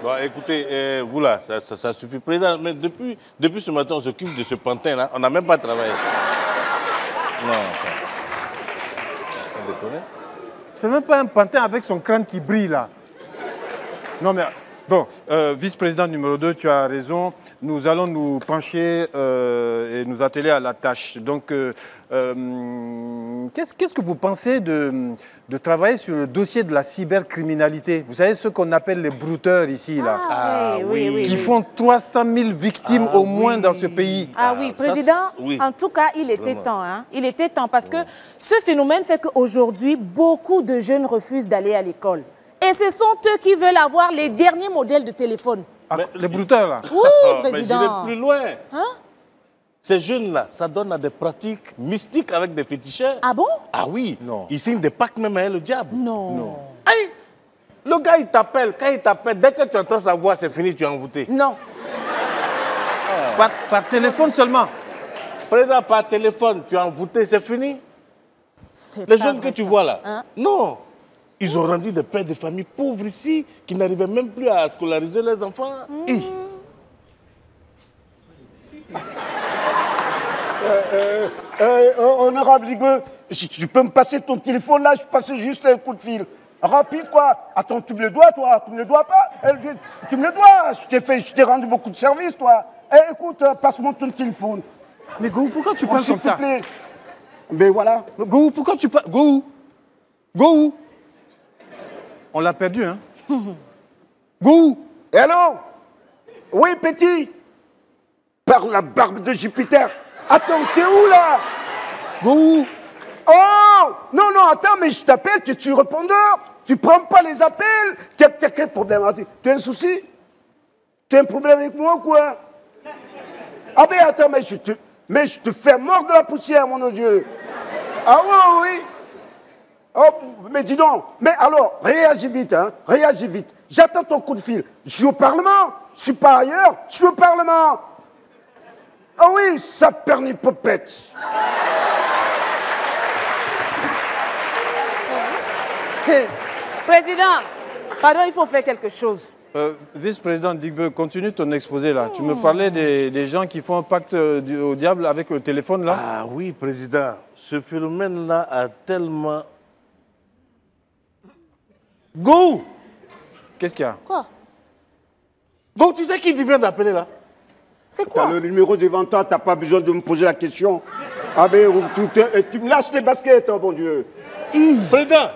Bon, écoutez, vous là, ça suffit. Président, mais depuis ce matin, on s'occupe de ce pantin là. On n'a même pas travaillé. Non, on déconne. C'est même pas un pantin avec son crâne qui brille là. Non mais, bon, vice-président numéro 2, tu as raison. Nous allons nous pencher et nous atteler à la tâche. Donc, qu'est-ce que vous pensez de travailler sur le dossier de la cybercriminalité? Vous savez ce qu'on appelle les brouteurs ici, là. Qui font 300 000 victimes au moins dans ce pays. Ah oui, Président, en tout cas, il était temps. Hein? Il était temps parce que ce phénomène fait qu'aujourd'hui, beaucoup de jeunes refusent d'aller à l'école. Et ce sont eux qui veulent avoir les derniers modèles de téléphone. Les brouteurs, là? Oui, Président. Mais j'irai plus loin. Hein? Ces jeunes-là, ça donne à des pratiques mystiques avec des féticheurs. Ah bon? Ah oui. Non. Ils signent des pactes même avec le diable. Non. Aïe, le gars, il t'appelle. Quand il t'appelle, dès que tu entends sa voix, c'est fini, tu es envoûté. Non. Par téléphone seulement? Président, par téléphone, tu es envoûté, c'est fini. Les jeunes que tu vois là, hein? Non. Ils ont rendu des pères de famille pauvres ici, qui n'arrivaient même plus à scolariser les enfants. Honorable Ligue, tu peux me passer ton téléphone là, je passe juste un coup de fil. Rapide quoi. Attends, tu me le dois toi, tu me le dois pas. Tu me le dois, je t'ai rendu beaucoup de services toi. Écoute, passe-moi ton téléphone. Mais Gou, pourquoi tu parles comme ça? S'il te plaît. Mais voilà. Gou, pourquoi tu parles? Gou. On l'a perdu, hein? Gou. Allô? Oui, petit. Par la barbe de Jupiter. Attends, t'es où là? Gou. Oh! Non, attends, mais je t'appelle, tu es répondeur. Tu prends pas les appels. T'as quel problème? Tu as un souci? Tu as un problème avec moi ou quoi? Ah ben attends, mais je te fais mort de la poussière, mon Dieu. Ah oui. Oh, mais dis donc. Mais alors, réagis vite, hein. Réagis vite. J'attends ton coup de fil. Je suis au Parlement. Je suis pas ailleurs. Je suis au Parlement. Ah oui, ça pernipopette. Président, pardon, il faut faire quelque chose. Vice-président Digbe, continue ton exposé là. Tu me parlais des gens qui font un pacte au diable avec le téléphone là. Ah oui, président. Ce phénomène-là a tellement... Go! Qu'est-ce qu'il y a? Quoi? Go, tu sais qui vient d'appeler là? C'est quoi? T'as le numéro devant toi, t'as pas besoin de me poser la question. Ah ben, tu me lâches les baskets, oh bon Dieu. Président,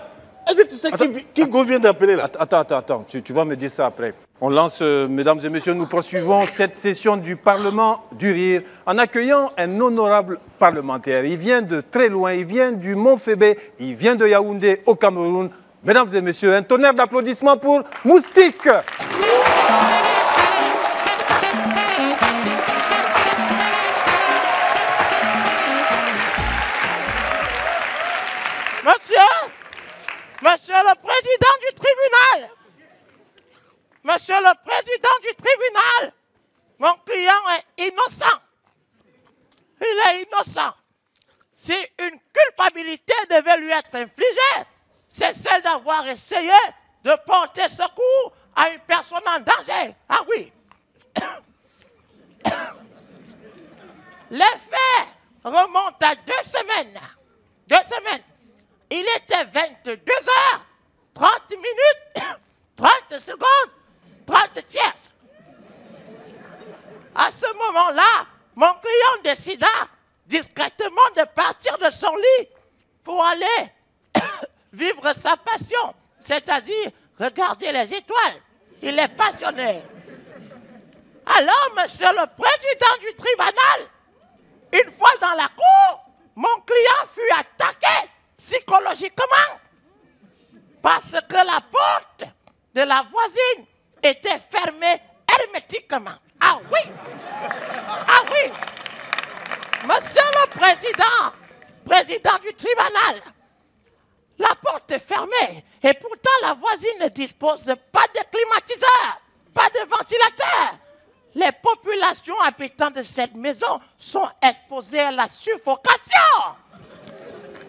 est-ce que tu sais qui Go vient d'appeler là? Attends, tu vas me dire ça après. On lance, mesdames et messieurs, nous poursuivons cette session du Parlement du Rire en accueillant un honorable parlementaire. Il vient de très loin, il vient du Mont-Fébé, il vient de Yaoundé au Cameroun. Mesdames et messieurs, un tonnerre d'applaudissements pour Moustique. Monsieur le Président du tribunal, Monsieur le Président du tribunal, mon client est innocent. Il est innocent. Si une culpabilité devait lui être infligée, c'est celle d'avoir essayé de porter secours à une personne en danger. Ah oui. Les faits remontent à 2 semaines. 2 semaines. Il était 22h, 30 minutes, 30 secondes, 30 tierces. À ce moment-là, mon client décida discrètement de partir de son lit pour aller vivre sa passion, c'est-à-dire regarder les étoiles. Il est passionné. Alors, monsieur le président du tribunal, une fois dans la cour, mon client fut attaqué psychologiquement parce que la porte de la voisine était fermée hermétiquement. Ah oui! Ah oui! Monsieur le président du tribunal, la porte est fermée et pourtant la voisine ne dispose pas de climatiseur, pas de ventilateur. Les populations habitant de cette maison sont exposées à la suffocation.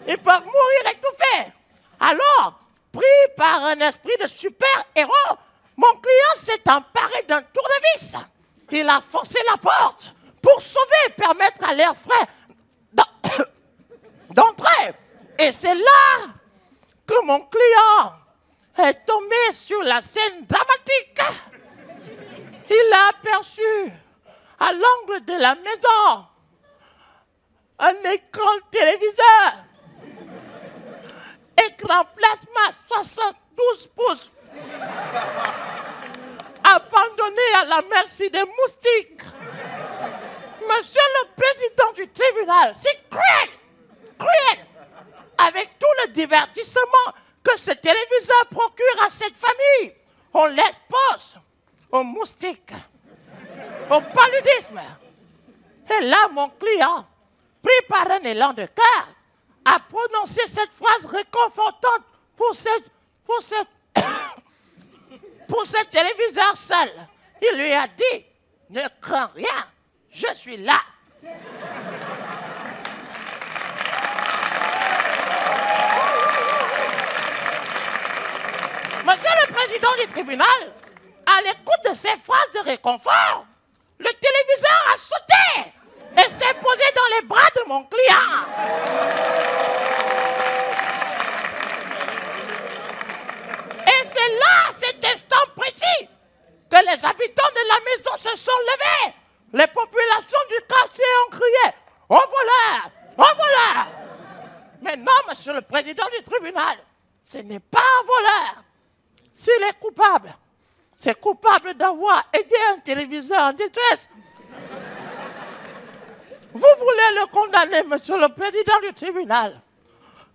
Ils peuvent mourir étouffés. Alors, pris par un esprit de super-héros, mon client s'est emparé d'un tournevis. Il a forcé la porte pour sauver et permettre à l'air frais d'entrer. Et c'est là que mon client est tombé sur la scène dramatique. Il a aperçu à l'angle de la maison un écran téléviseur écran plasma 72 pouces. Abandonné à la merci des moustiques. Monsieur le président du tribunal, c'est cruel, cruel, avec tout le divertissement que ce téléviseur procure à cette famille. On l'expose aux moustiques, au paludisme. Et là, mon client, pris par un élan de cœur, a prononcé cette phrase réconfortante pour ce téléviseur seul. Il lui a dit, ne crains rien, je suis là. Monsieur le président du tribunal, à l'écoute de ces phrases de réconfort, le téléviseur a sauté et s'est posé dans les bras de mon client. Et c'est là, cet instant précis, que les habitants de la maison se sont levés. Les populations du quartier ont crié « Au voleur! Au voleur !» Mais non, monsieur le président du tribunal, ce n'est pas un voleur. S'il est coupable, c'est coupable d'avoir aidé un téléviseur en détresse. Vous voulez le condamner, monsieur le président du tribunal.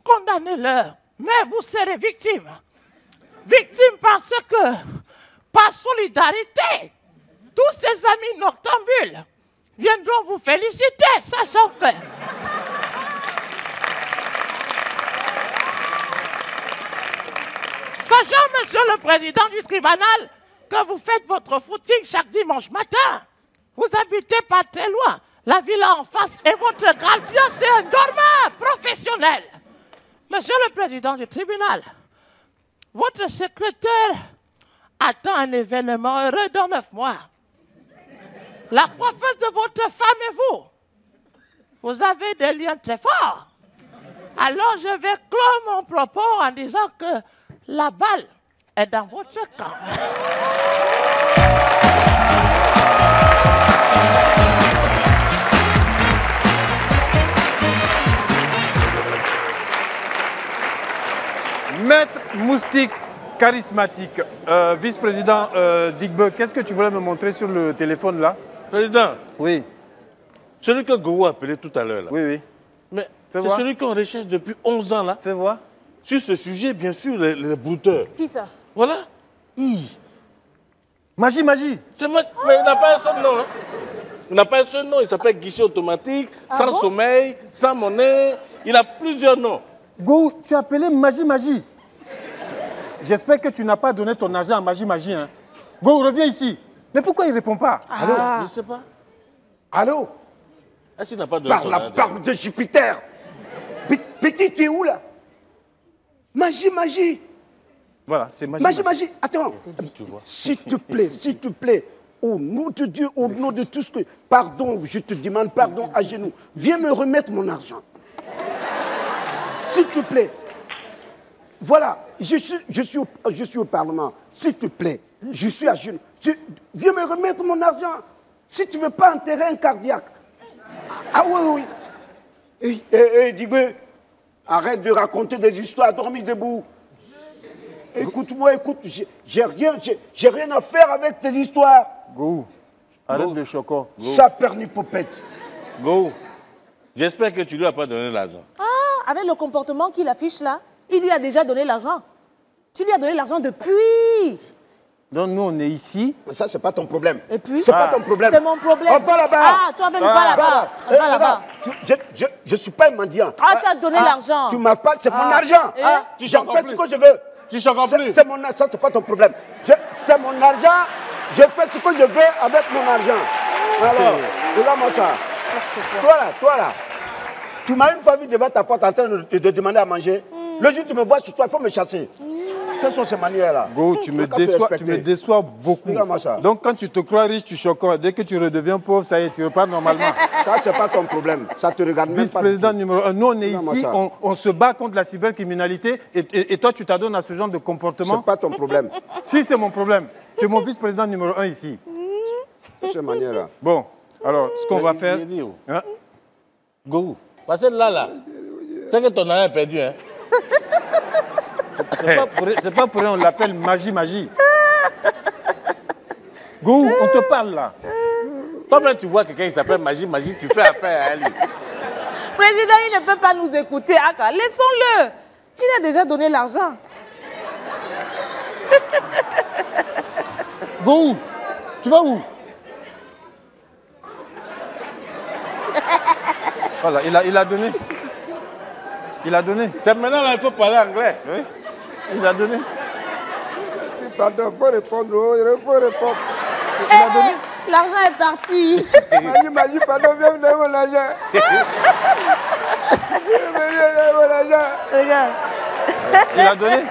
Condamnez-le, mais vous serez victime. Victime parce que, par solidarité, tous ces amis noctambules viendront vous féliciter, sachant que... Sachant, monsieur le président du tribunal, que vous faites votre footing chaque dimanche matin. Vous habitez pas très loin. La villa en face et votre gardien, c'est un dormeur professionnel. Monsieur le président du tribunal, votre secrétaire attend un événement heureux dans 9 mois. La coiffeuse de votre femme et vous avez des liens très forts. Alors je vais clore mon propos en disant que la balle est dans votre camp. Maître Moustique charismatique. Vice-président Digbe, qu'est-ce que tu voulais me montrer sur le téléphone là? Président. Oui. Celui que Gourou a appelé tout à l'heure là. Oui, oui. Mais c'est celui qu'on recherche depuis 11 ans là. Fais voir. Sur ce sujet, bien sûr, les brouteurs. Qui ça? Voilà. Magie. Mais il n'a pas un seul nom. Hein. Il n'a pas un seul nom. Il s'appelle guichet automatique, sans sommeil, sans monnaie. Il a plusieurs noms. Go, tu as appelé Magie. J'espère que tu n'as pas donné ton argent à Magie. Hein. Go, reviens ici. Mais pourquoi il ne répond pas? Allô? Je ne sais pas. Allô? Est-ce qu'il n'a pas donné Par la barbe de Jupiter. Petit, tu es où là? Magie. Voilà, c'est Magie. Magie. Attends. S'il te plaît. Au nom de Dieu, au nom de tout ce que... Pardon, je te demande pardon à genoux. Viens me remettre mon argent. S'il te plaît. Voilà, je suis au Parlement. S'il te plaît, je suis à genoux. Viens me remettre mon argent. Si tu ne veux pas enterrer un cardiaque. Ah oui. Digbe, arrête de raconter des histoires, dormir debout. Écoute-moi, j'ai rien à faire avec tes histoires. Go, arrête de choquer. Ça pernipopette. Go, j'espère que tu lui as pas donné l'argent. Ah, avec le comportement qu'il affiche là, il lui a déjà donné l'argent. Tu lui as donné l'argent depuis. Donc nous, on est ici. Ça, c'est pas ton problème. Et puis? C'est pas ton problème. C'est mon problème. On va là-bas. Ah, toi-même, va là-bas. Va là-bas. Je suis pas un mendiant. Ah, tu as donné l'argent. Tu m'as pas, c'est mon argent. J'en fais ce que je veux. Tu choques en plus. Ça, c'est pas ton problème. C'est mon argent. Je fais ce que je veux avec mon argent. Alors, regarde-moi ça. Toi là. Tu m'as une fois vu devant ta porte en train de demander à manger. Le jour où tu me vois sur toi, il faut me chasser. Quelles sont ces manières-là? Go, tu me déçois beaucoup. Donc quand tu te crois riche, tu choques. Dès que tu redeviens pauvre, ça y est, tu repars normalement. Ça, c'est pas ton problème. Ça te regarde même pas. Vice-président numéro 1, nous on est ici, on se bat contre la cybercriminalité et toi tu t'adonnes à ce genre de comportement. C'est pas ton problème. Si, c'est mon problème. Tu es mon vice-président numéro 1 ici. Ces manières-là. Bon, alors ce qu'on va faire... Hein? Go, parce que là, c'est que ton argent est perdu. Hein? C'est pas pour rien, on l'appelle magie. Gou, on te parle là. Toi-même, tu vois quelqu'un qui s'appelle magie, tu fais affaire à lui. Président, il ne peut pas nous écouter. Aka, laissons-le. Il a déjà donné l'argent. Gou, tu vas où? Voilà, il a donné. Il a donné. C'est maintenant là, il faut parler anglais. Oui, il a donné. Pardon, il faut répondre. Il faut répondre. Il a donné. L'argent est parti. Magie, pardon, viens me donner mon argent. Regarde. Il a donné.